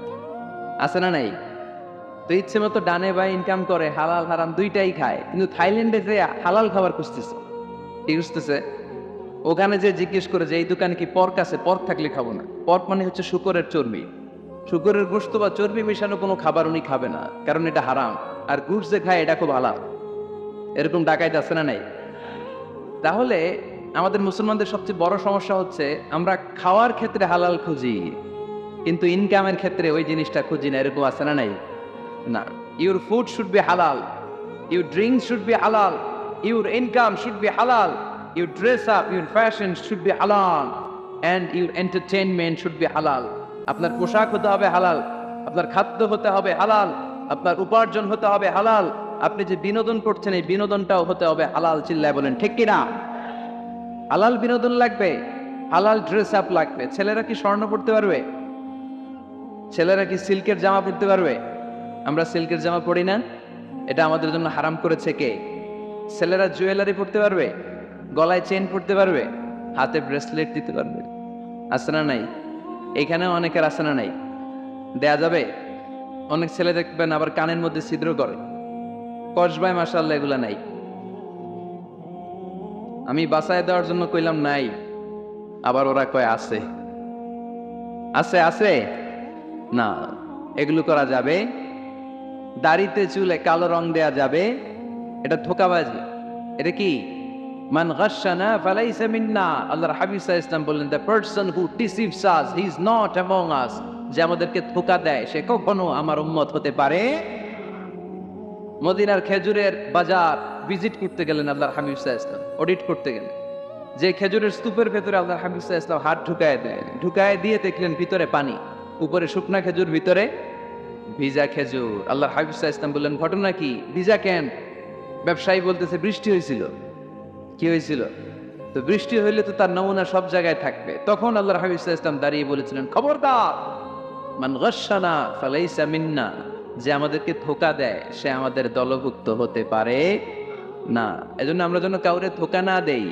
আছে না নাই? তো ইচ্ছে মতো ডানে বাই ইনকাম করে, হালাল হারাম দুইটাই খায়। কিন্তু থাইল্যান্ডে যে হালাল খাবার খুঁজতেছে, কি খুঁজতেছে? ওখানে যে জিজ্ঞেস করে যে এই দোকানে কি পর্ক আছে, পর্ক থাকলে খাবো না। পর্ক মানে হচ্ছে শুকরের চর্বি, শুকরের গোশত বা চর্বি মেশানো কোনো খাবার উনি খাবে না, কারণ এটা হারাম। আর গুড় যে খায় এটা খুব হালাল। এরকম ডাকাইত আছে না নাই? তাহলে আমাদের মুসলমানদের সবচেয়ে বড় সমস্যা হচ্ছে আমরা খাওয়ার ক্ষেত্রে হালাল খুঁজি, কিন্তু ইনকামের ক্ষেত্রে ওই জিনিসটা খুঁজি না। এরকম আছে না নাই? না, ইউর ফুড শুড বি হালাল, ইউর ড্রিঙ্কস শুড বি হালাল, ইউর ইনকাম শুড বি হালাল, your dress up, your fashion should be হালাল, and your entertainment should be হালাল। আপনার পোশাক হতে হবে হালাল, আপনার খাদ্য হতে হবে হালাল, আপনার উপার্জন হতে হবে হালাল, আপনি যে বিনোদন করছেন এই বিনোদনটাও হতে হবে হালাল। চিল্লায় বলেন ঠিক কিনা? হালাল বিনোদন লাগবে, হালাল ড্রেস আপ লাগবে। ছেলেরা কি স্বর্ণ পড়তে পারবে? ছেলেরা কি সিল্কের জামা পড়তে পারবে? আমরা সিল্কের জামা পরি না, এটা আমাদের জন্য হারাম করেছে কে? ছেলেরা জুয়েলারি পড়তে পারবে? গলায় চেন পড়তে পারবে? হাতে ব্রেসলেট দিতে পারবে? আছে না নাই? এখানেও অনেকের আছে না নাই? দেয়া যাবে? অনেক ছেলে দেখবেন আবার কানের মধ্যে ছিদ্র করে, কসবায় মাশাআল্লাহ এগুলা নাই। আমি বাসায় দেওয়ার জন্য কইলাম নাই, আবার ওরা কয় আছে। আছে আছে না, এগুলো করা যাবে? দাড়িতে চুলে কালো রং দেয়া যাবে? এটা ধোঁকাবাজি। এটা কি? মান গাশশানা ফালাইসা মিন্না। আল্লাহর হাবিব সাল্লাল্লাহু আলাইহি ওয়াসাল্লাম বললেন, the person who deceives us he is not among আস। যে আমাদেরকে ধোঁকা দেয় সে কখনো আমার উম্মত হতে পারে। মদিনার খেজুরের বাজার ভিজিট করতে গেলেন আল্লাহর হাবিব সাল্লাল্লাহু আলাইহি ওয়াসাল্লাম, অডিট করতে গেলেন। যে খেজুরের স্তূপের ভেতরে আল্লাহর হাবিব সাল্লাল্লাহু আলাইহি ওয়াসাল্লাম হাত ঢুকায় দেন, ঢুকায় দিয়ে দেখলেন ভিতরে পানি, উপরে শুকনা খেজুর, ভিতরে ভিজা খেজুর। আল্লাহর হাবিব সাল্লাল্লাহু আলাইহি ওয়াসাল্লাম বললেন, ঘটনা কি? ভিজা কেন? ব্যবসায়ী বলতেছে বৃষ্টি হয়েছিল। কি হয়েছিল? তো বৃষ্টি হইলে তো তার নমুনা সব জায়গায় থাকবে। তখন আল্লাহর হাবিব সাল্লাল্লাহু আলাইহি ওয়াসাল্লাম দাঁড়িয়ে বলেছিলেন, খবরদার, মান গাশশানা ফালাইসা মিন্না। যে আমাদেরকে ধোঁকা দেয় সে আমাদের দলভুক্ত হতে পারে না। এজন্য আমরা যেন কাউরে ধোঁকা না দেই,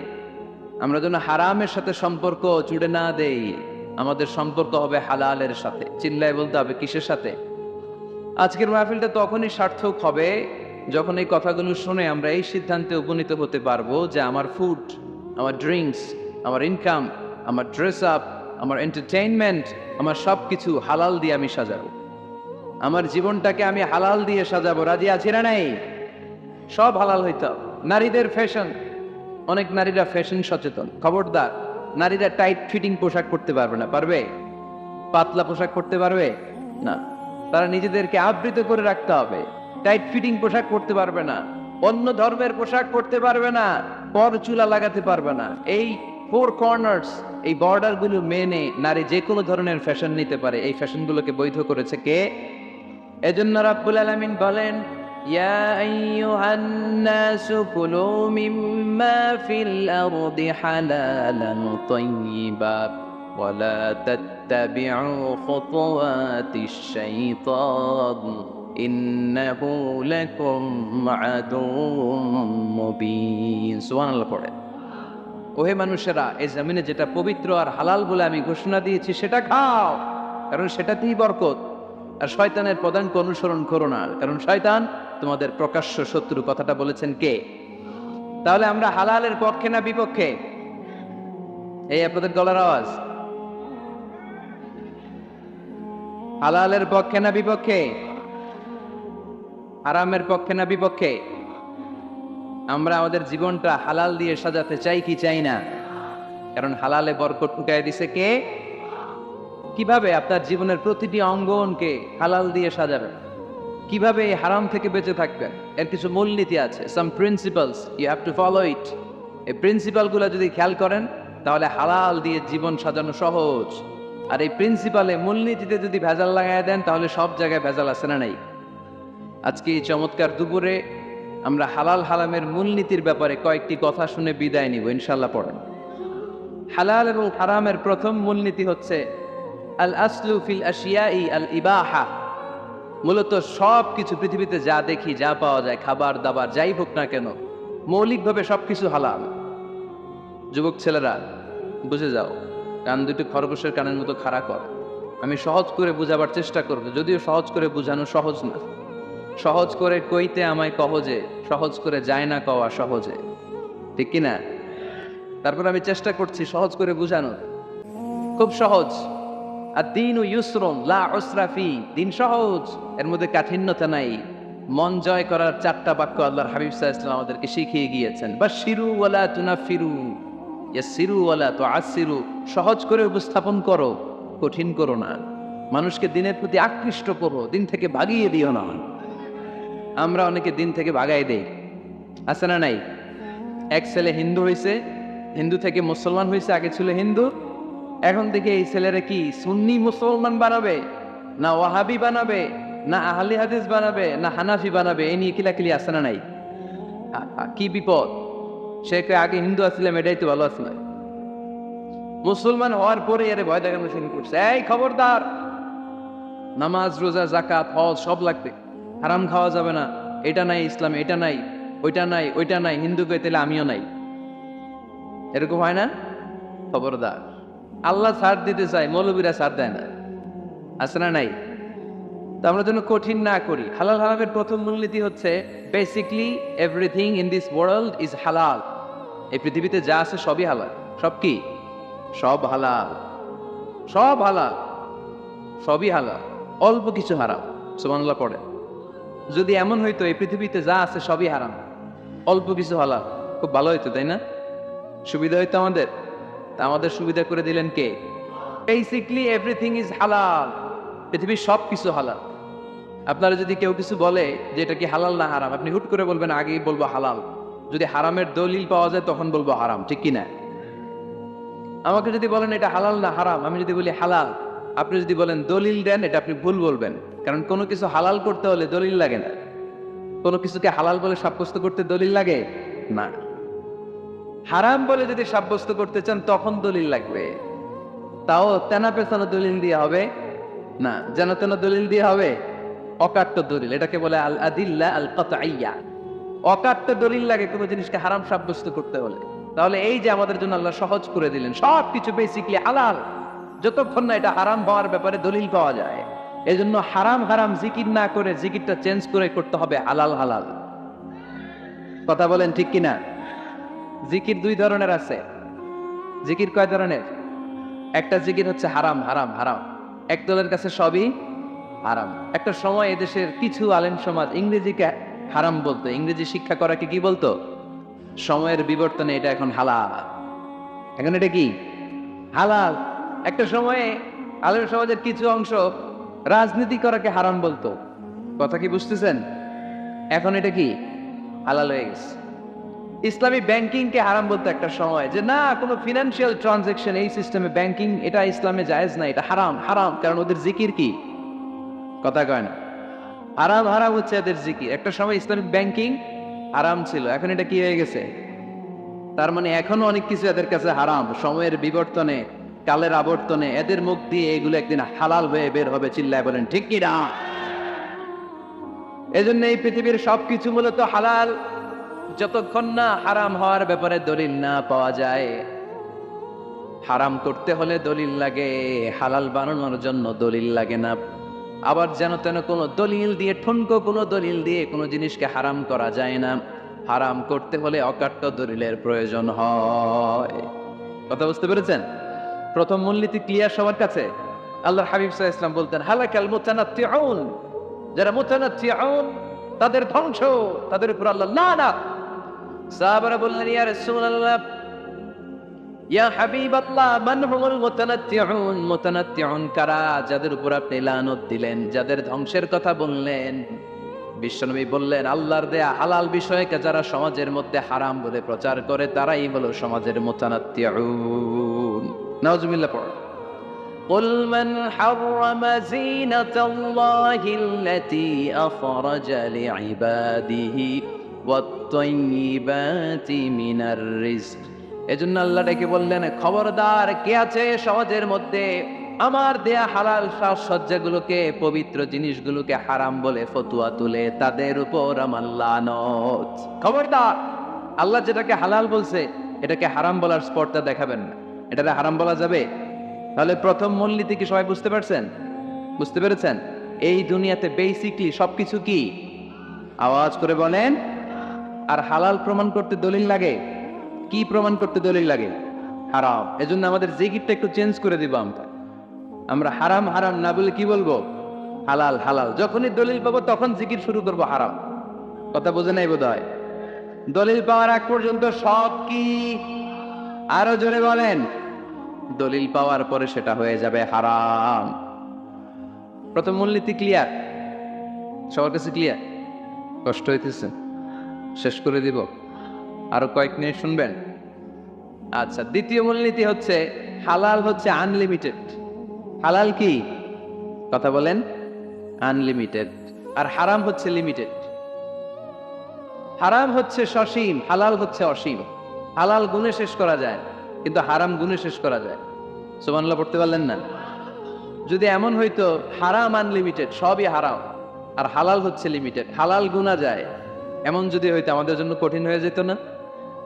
আমরা যেন হারামের সাথে সম্পর্ক জুড়ে না দেই। আমাদের সম্পর্ক হবে হালালের সাথে। চিল্লায় বলতে হবে কিসের সাথে? আজকের মাহফিলটা তখনই সার্থক হবে যখন এই কথাগুলো শুনে আমরা এই সিদ্ধান্তে উপনীত হতে পারবো যে আমার ফুড, আমার ড্রিঙ্কস, আমার ইনকাম, আমার ড্রেস আপ, আমার এন্টারটেইনমেন্ট, আমার সব কিছু হালাল দিয়ে আমি সাজাবো। আমার জীবনটাকে আমি হালাল দিয়ে সাজাবো। রাজি আছি না নাই? সব হালাল হইতে হবে। নারীদের ফ্যাশন, অনেক নারীরা ফ্যাশন সচেতন। খবরদার, নারীরা টাইট ফিটিং পোশাক পরতে পারবে না। পারবে? পাতলা পোশাক পরতে পারবে না। তারা নিজেদেরকে আবৃত করে রাখতে হবে। টাইট ফিটিং পোশাক পরতে পারবে না, অন্য ধর্মের পোশাক পরতে পারবে না, পর চুলা লাগাতে পারবে না। এই ফোর কর্নার্স, এই বর্ডার গুলো মেনে নারী যে কোনো ধরনের ফ্যাশন নিতে পারে। এই ফ্যাশনগুলোকে বৈধ করেছে কে? এজন্য রাব্বুল আলামিন বলেন, ইয়া আইয়ুহান নাসু কুলু মিম্মা ফিল আরদি হালালান তাইয়্যিবা ওয়া লা তাত্তাবিউ খুতুওয়াতিশ শাইতান ইন্নাহু লাকুম আদুউম মুবিন। সুবহানাল্লাহ পড়ে। ওহে মানুষেরা, এই জমিনে যেটা পবিত্র আর হালাল বলে আমি ঘোষণা দিয়েছি সেটা খাও, কারণ সেটাতেই বরকত। আর শয়তানের পদাঙ্ক অনুসরণ করো না, কারণ শয়তান তোমাদের প্রকাশ্য শত্রু। কথাটা বলেছেন কে? তাহলে আমরা হালালের পক্ষে না বিপক্ষে? এই আপনাদের গলার আওয়াজ। হালালের পক্ষে না বিপক্ষে? হারামের পক্ষে না বিপক্ষে? আমরা আমাদের জীবনটা হালাল দিয়ে সাজাতে চাই কি চাই না? কারণ হালালে বরকত ঢুকায় দিছে কে? কিভাবে আপনার জীবনের প্রতিটি অঙ্গনকে হালাল দিয়ে সাজাবেন? কিভাবে এই হারাম থেকে বেঁচে থাকবেন? এর কিছু মূলনীতি আছে, some principles, you have to follow it. এই প্রিন্সিপালগুলো যদি খেয়াল করেন তাহলে হালাল দিয়ে জীবন সাজানো সহজ। আর এই প্রিন্সিপালে, মূলনীতিতে যদি ভেজাল লাগাই দেন তাহলে সব জায়গায় ভেজাল আছে না নাই? আজকে এই চমৎকার দুপুরে আমরা হালাল হারামের মূলনীতির ব্যাপারে কয়েকটি কথা শুনে বিদায় নিব, ইনশাল্লাহ। পড়েন। হালাল এবং হারামের প্রথম মূলনীতি হচ্ছে আল আসলু ফিল আশিয়াই আল ইবাহা। মূলত সব কিছু পৃথিবীতে যা দেখি, যা পাওয়া যায়, খাবার দাবার যাই হোক না কেন, মৌলিকভাবে সবকিছু হালাল। যুবক ছেলেরা বুঝে যাও, কান দুটো খরগোশের কানের মতো খাড়া কর। আমি সহজ করে বুঝাবার চেষ্টা করব, যদিও সহজ করে বুঝানো সহজ না। সহজ করে কইতে আমায় কহজে, সহজ করে যায় না কওয়া সহজে, ঠিক কিনা? তারপর আমি চেষ্টা করছি সহজ করে বুঝানোর। খুব সহজ। আর দিন ইউসরুন লা উসরা ফি, দিন সহজ, এর মধ্যে কাঠিন্যতা নাই। মন জয় করার 4টা বাক্য আল্লাহর হাবিব সাল্লাল্লাহু আলাইহি ওয়াসাল্লাম আমাদেরকে শিখিয়ে গিয়েছেন। বাশিরু ওয়ালা তুনাফিরু, ইয়াসিরু ওয়ালা তুআসিরু। সহজ করে উপস্থাপন করো, কঠিন করো না। মানুষকে দিনের প্রতি আকৃষ্ট করো, দিন থেকে ভাগিয়ে দিও না। আমরা অনেকে দিন থেকে ভাগাই দেই, আছে না নাই? এক ছেলে হিন্দু হয়েছে, হিন্দু থেকে মুসলমান হয়েছে, আগে ছিল হিন্দু, এখন থেকে এই ছেলেরা কি সুন্নি মুসলমান বানাবে, না ওয়াহাবি বানাবে, না আহলি হাদিস বানাবে, না হানাফি বানাবে, এই নিয়ে কিলাকিলি, আছে না নাই? কি বিপদ! সে আগে হিন্দু আসলাম, এটাই তো ভালো আসলে। মুসলমান হওয়ার পরে এর ভয় দেখানো শুরু করছে, এই খবরদার, নামাজ রোজা জাকাত হজ সব লাগবে, হারাম খাওয়া যাবে না, এটা নাই ইসলামে, এটা নাই, ওইটা নাই, ওইটা নাই, হিন্দুকে তাহলে আমিও নাই। এরকম হয় না? খবরদার। আল্লাহ ছাড় দিতে চায়, মৌলবীরা ছাড় দেয় না, আছে না নাই? তো আমরা যেন কঠিন না করি। হালাল হারামের প্রথম মূলনীতি হচ্ছে basically everything in this world is হালাল। এই পৃথিবীতে যা আছে সবই হালাল। সব কি? সব হালাল, সব হালাল, সবই হালাল, অল্প কিছু হারাম। সুবহানাল্লাহ পড়ে। যদি এমন হইতো এই পৃথিবীতে যা আছে সবই হারাম, অল্প কিছু হালাল, খুব ভালো হইতো, তাই না? সুবিধা হইতো আমাদের। তা আমাদের সুবিধা করে দিলেন কে? বেসিকলি এভরিথিং ইজ হালাল, পৃথিবীর সব কিছু হালাল। আপনারা যদি কেউ কিছু বলে যে এটা কি হালাল না হারাম, আপনি হুট করে বলবেন আগেই বলবো হালাল। যদি হারামের দলিল পাওয়া যায় তখন বলবো হারাম, ঠিক কিনা? আমাকে যদি বলেন এটা হালাল না হারাম, আমি যদি বলি হালাল, আপনি যদি বলেন দলিল দেন, এটা আপনি ভুল বলবেন। কারণ কোনো কিছু হালাল করতে হলে দলিল লাগে না। কোনো কিছুকে হালাল বলে সাব্যস্ত করতে দলিল লাগে না। হারাম বলে যদি সাব্যস্ত করতে চান তখন দলিল লাগবে, তাও তেনা পেছানো দলিল দিয়ে হবে না, যেন তেন দলিল দিয়ে হবে, অকাট্য দলিল। এটাকে বলে আল আদিল্লা আল কাতঈয়া। অকাট্য দলিল লাগে কোনো জিনিসকে হারাম সাব্যস্ত করতে হলে। তাহলে এই যে আমাদের জন্য আল্লাহ সহজ করে দিলেন, সব কিছু বেসিকলি হালাল, যতক্ষণ না এটা হারাম হওয়ার ব্যাপারে দলিল পাওয়া যায়। এই জন্য হারাম হারাম জিকির না করে জিকিরটা চেঞ্জ করে করতে হবে হালাল হালাল। কথা বলেন ঠিক কিনা? জিকির 2 ধরনের আছে। জিকির কয় ধরনের? একটা জিকির হচ্ছে হারাম হারাম হারাম, একদলের কাছে সবই হারাম। একটা সময় এদেশের কিছু আলেম সমাজ ইংরেজিকে হারাম বলতো, ইংরেজি শিক্ষা করাকে কি বলতো? সময়ের বিবর্তনে এটা এখন হালাল। এখন এটা কি হালাল। একটা সময়ে আলেম সমাজের কিছু অংশ রাজনীতি করাকে হারাম বলতো, কথা কি বুঝতেছেন? এখন এটা কি হালাল হয়ে গেছে। ইসলামী ব্যাংকিং কে হারাম বলতো একটা সময়, যে না, কোনো ফিনান্সিয়াল ট্রানজাকশন এই সিস্টেমে ব্যাংকিং, এটা ইসলামে জায়েজ না, এটা হারাম হারাম। কারণ ওদের জিকির কি? কথা কয় না? হারাম হারাম হচ্ছে এদের জিকির। একটা সময় ইসলামিক ব্যাংকিং হারাম ছিল, এখন এটা কি হয়ে গেছে? তার মানে এখনো অনেক কিছু এদের কাছে হারাম। সময়ের বিবর্তনে, কালের আবর্তনে এদের মুখ দিয়ে এগুলো একদিন হালাল হয়ে বের হবে। চিল্লায় বলেন ঠিক কি না? এজন্য এই পৃথিবীর সবকিছু মূলত হালাল, যতক্ষণ না হারাম হওয়ার ব্যাপারে দলিল না পাওয়া যায়। হারাম করতে হলে দলিল লাগে, হালাল বানানোর জন্য দলিল লাগে না। আবার যেন তেন কোনো দলিল দিয়ে, ঠুনকো কোনো দলিল দিয়ে কোনো জিনিসকে হারাম করা যায় না। হারাম করতে হলে অকাট্য দলিলের প্রয়োজন হয়। কথা বুঝতে পেরেছেন? প্রথম মূলনীতি ক্লিয়ার সবার কাছে? আল্লাহর হাবিব সাল্লাল্লাহু আলাইহি ওয়াসাল্লাম বলতেন, হালাকাল মুতানাত্তিউন, যারা মুতানাত্তিউন তাদের ধ্বংস, তাদের উপর আল্লাহ লানত। সাহাবারা বললেন, ইয়া রাসূলুল্লাহ, ইয়া হাবিবাল্লাহ, মান হুমুল মুতানাত্তিউন? মুতানাত্তিউন কারা, যাদের উপর আপনি লানত দিলেন, যাদের ধ্বংসের কথা বললেন? বিশ্বনবী বললেন, আল্লাহর দেয়া হালাল বিষয়কে যারা সমাজের মধ্যে হারাম বলে প্রচার করে তারাই হলো সমাজের মুতানাত্তিউন। নাউজুবিল্লাহ পড়ো। قل من حرم زينة الله التي أخرج لعباده والطيبات من الرزق। এজন্য আল্লাহ ডেকে বললেন, খবরদার, কে আছে সমাজের মধ্যে আমার দেয়া হালাল সাজসজ্জাগুলোকে, পবিত্র জিনিসগুলোকে হারাম বলে ফতুয়া তুলে, তাদের উপর আমার লানত। খবরদার, আল্লাহ যেটাকে হালাল বলছে এটাকে হারাম বলার স্পর্ধা দেখাবেন না। এটাকে হারাম বলা যাবে? তাহলে প্রথম মূলনীতি কি সবাই বুঝতে পারছেন? বুঝতে পেরেছেন? এই দুনিয়াতে বেসিকলি সবকিছু কি? আওয়াজ করে বলেন। আর হালাল প্রমাণ করতে দলিল লাগে। কি প্রমাণ করতে দলিল লাগে? হারাম। এজন্য আমাদের জিকিরটা একটু চেঞ্জ করে দিব। আমরা হারাম হারাম না বলে কি বলবো? হালাল হালাল। যখনই দলিল পাবো তখন জিকির শুরু করব হারাম। কথা বোঝে নাই বোধ হয়? দলিল পাওয়ার আগ পর্যন্ত সব কি? আরো জোরে বলেন। দলিল পাওয়ার পরে সেটা হয়ে যাবে হারাম। প্রথম মূলনীতি ক্লিয়ার? সবার কাছে ক্লিয়ার? কষ্ট হইতেছে? শেষ করে দিব? আরো কয়েক মিনিট শুনবেন? আচ্ছা, দ্বিতীয় মূলনীতি হচ্ছে হালাল হচ্ছে আনলিমিটেড। হালাল কি? কথা বলেন। আনলিমিটেড। আর হারাম হচ্ছে লিমিটেড। হারাম হচ্ছে সসীম, হালাল হচ্ছে অসীম। হালাল গুণে শেষ করা যায়, কিন্তু হারাম গুণে শেষ করা যায়। সুবহানাল্লাহ পড়তে পারলেন না? যদি এমন হইতো হারাম আনলিমিটেড, সবই হারাম, আর হালাল হচ্ছে লিমিটেড, হালাল গুণা যায়, এমন যদি হইতো আমাদের জন্য কঠিন হয়ে যেত না?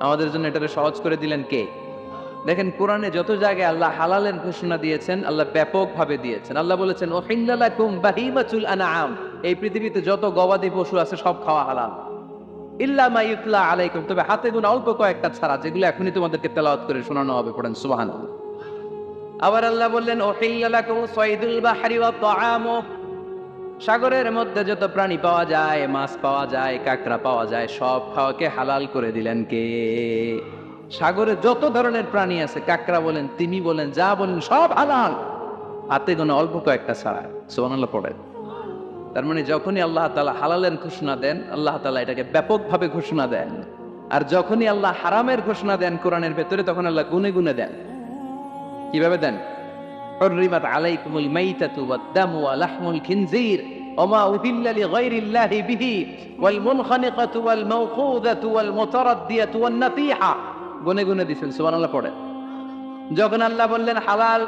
আমাদের জন্য এটাকে সহজ করে দিলেন কে? দেখেন, কোরআনে যত জায়গায় আল্লাহ হালালের ঘোষণা দিয়েছেন, আল্লাহ ব্যাপকভাবে দিয়েছেন। আল্লাহ বলেছেন, উহিল্লা লাকুম বাহিমাতুল আনআম, এই পৃথিবীতে যত গবাদি পশু আছে সব খাওয়া হালাল, ইল্লা মা ইউতলা আলাইকুম, তবে হাতে গোনা অল্প কয়েকটা ছাড়া, যেগুলো এখনই তোমাদেরকে তেলাওয়াত করে শোনানো হবে। পড়েন সুবহানাল্লাহ। আবার আল্লাহ বললেন, উহিল্লা লাকুম সাইদুল বাহরি ওয়া তাআমু, সাগরের মধ্যে যত প্রাণী পাওয়া যায়, মাছ পাওয়া যায়, কাঁকড়া পাওয়া যায়, সব খাওয়াকে হালাল করে দিলেন কে? সাগরে যত ধরনের প্রাণী আছে, কাঁকড়া বলেন, তিমি বলেন, যা বলেন, সব হালাল, হাতে গোনা অল্প কয়েকটা ছাড়া। সুবহানাল্লাহ পড়েন। তার মানে যখনই আল্লাহ তাআলা হালালের ঘোষণা দেন, আল্লাহ তাআলা এটাকে ব্যাপকভাবে ঘোষণা দেন। আর যখনই আল্লাহ হারামের ঘোষণা দেন কোরআনের ভেতরে, তখন আল্লাহ গুনে গুনে দেন। কিভাবে দেন? হুররিমাত আলাইকুমুল মাইতাতু ওয়াদ-দামু ওয়া লাহমুল খিনজির ওয়া মা উহিল্লা লিগাইরিল্লাহি বিহি ওয়াল মুনখানিকাতু ওয়াল মাওকুযাতু ওয়াল মুতারাদ্দিয়াতু ওয়ান নাতিহা। গুনে গুনে দিয়েছেন। সুবহানাল্লাহ পড়েন। যখন আল্লাহ বললেন হালাল,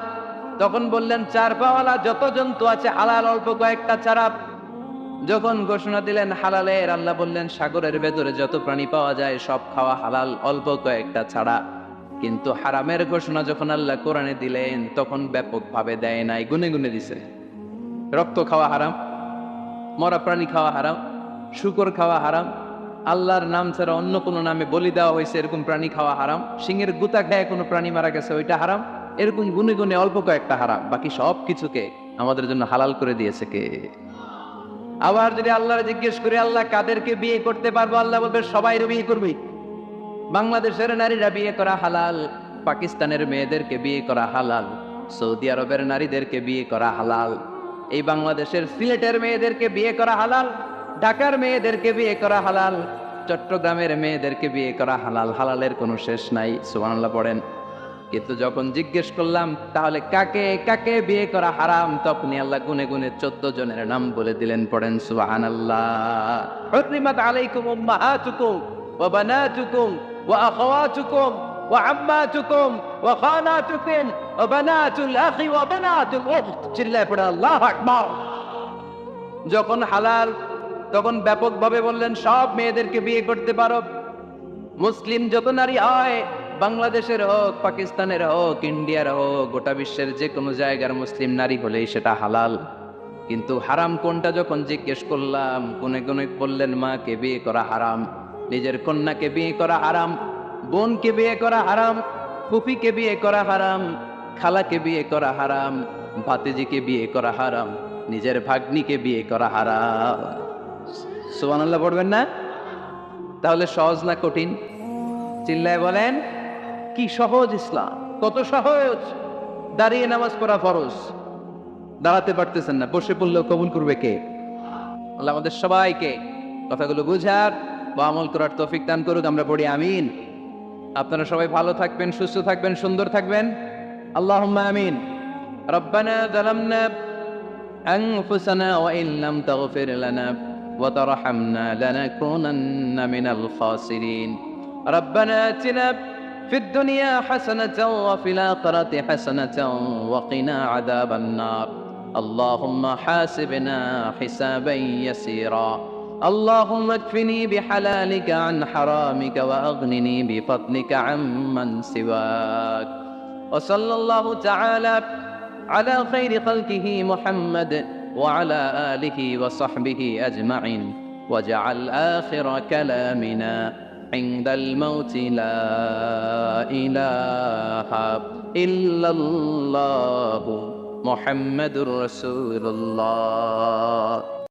তখন বললেন চার পাওয়ালা যত জন্তু আছে হালাল, অল্প কয়েকটা ছাড়া। যখন ঘোষণা দিলেন হালালের, আল্লাহ বললেন সাগরের ভেতরে যত প্রাণী পাওয়া যায় সব খাওয়া হালাল, অল্প কয়েকটা ছাড়া। কিন্তু হারামের ঘোষণা যখন আল্লাহ কোরআনে দিলেন, তখন ব্যাপকভাবে দেয় নাই, গুনে গুনে দিছে। রক্ত খাওয়া হারাম, মরা প্রাণী খাওয়া হারাম, শূকর খাওয়া হারাম, আল্লাহর নাম ছাড়া অন্য কোনো নামে বলি দেওয়া হয়েছে এরকম প্রাণী খাওয়া হারাম, সিংহের গুতা খায় কোনো প্রাণী মারা গেছে ওইটা হারাম। এরকম গুনে গুনে অল্প কয়েকটা হারাম, বাকি সব কিছুকে আমাদের জন্য হালাল করে দিয়েছে কে? আবার যদি আল্লাহর জিজ্ঞেস করে আল্লাহ কাদেরকে বিয়ে করতে পারবো, আল্লাহ বলবে সবাইরে বিয়ে করবি। বাংলাদেশের নারীরা বিয়ে করা হালাল, পাকিস্তানের মেয়েদেরকে বিয়ে করা হালাল, সৌদি আরবের নারীদেরকে বিয়ে করা হালাল, এই বাংলাদেশের সিলেটের মেয়েদেরকে বিয়ে করা হালাল, ঢাকার মেয়েদেরকে বিয়ে করা হালাল, চট্টগ্রামের মেয়েদেরকে বিয়ে করা হালাল। হালালের কোনো শেষ নাই। সুবহানাল্লাহ পড়েন। কিন্তু যখন জিজ্ঞেস করলাম তাহলে কাকে কাকে বিয়ে করা হারাম, তখনই আল্লাহ গুনে গুনে 14 জনের নাম বলে দিলেন। পড়েন সুবহানাল্লাহ। হুররিমাত আলাইকুম উম্মাহাতুকুম ওয়া বানাতুকুম ওয়া আখাওয়াতুকুম ওয়া আম্মাতুকুম ওয়া খালাতুকুম ওয়া বানাতুল আখি ওয়া বানাতুল উখত। চিল্লায়ে পড়েন আল্লাহু আকবার। যখন হালাল, তখন ব্যাপকভাবে বললেন সব মেয়েদেরকে বিয়ে করতে পারো। মুসলিম যত নারী হয়, বাংলাদেশের হোক, পাকিস্তানের হোক, ইন্ডিয়ার হোক, গোটা বিশ্বের যে কোনো জায়গার মুসলিম নারী হলেই সেটা হালাল। কিন্তু হারাম কোনটা যখন জিজ্ঞেস করলাম, কোনে কোনে বললেন মাকে বিয়ে করা হারাম, নিজের কন্যাকে বিয়ে করা হারাম, বোনকে বিয়ে করা হারাম, ফুফিকে বিয়ে করা হারাম, খালাকে বিয়ে করা হারাম, ভাতিজিকে বিয়ে করা হারাম, নিজের ভাগ্নিকে বিয়ে করা হারাম। সুবহানাল্লাহ পড়বেন না? তাহলে সহজ না কঠিন? চিল্লায় বলেন। কি সহজ ইসলাম, কত সহজ। দাঁড়িয়ে নামাজ পড়া ফরজ, দাঁড়াতে পারতেছেন না, বসে পড়লেও কবুল করবে কে? আল্লাহ আমাদের সবাইকে কথাগুলো বুঝার বা আমল করার তৌফিক দান করুক, আমরা পড়ি আমিন। আপনারা সবাই ভালো থাকবেন, সুস্থ থাকবেন, সুন্দর থাকবেন, আল্লাহুম্মা আমিন। রব্বানা যালামনা আনফুসানা ওয়া ইন লাম তাগফির লানা ওয়া তারহামনা লানাকুনান্না মিনাল খাসিরিন। রব্বানা আতিনা ফিদ দুনিয়া হাসানাতাও ওয়া ফিল আখিরাতি হাসানাতাও ওয়া কিনা আযাবান নার। আল্লাহুম্মা হাসিবনা হিসাবান ইয়াসীরা। اللهم اكفني بحلالك عن حرامك وأغنني بفضلك عمن سواك. وصلى الله تعالى على خير خلقه محمد وعلى آله وصحبه أجمعين. وجعل آخر كلامنا عند الموت لا إله إلا الله محمد رسول الله.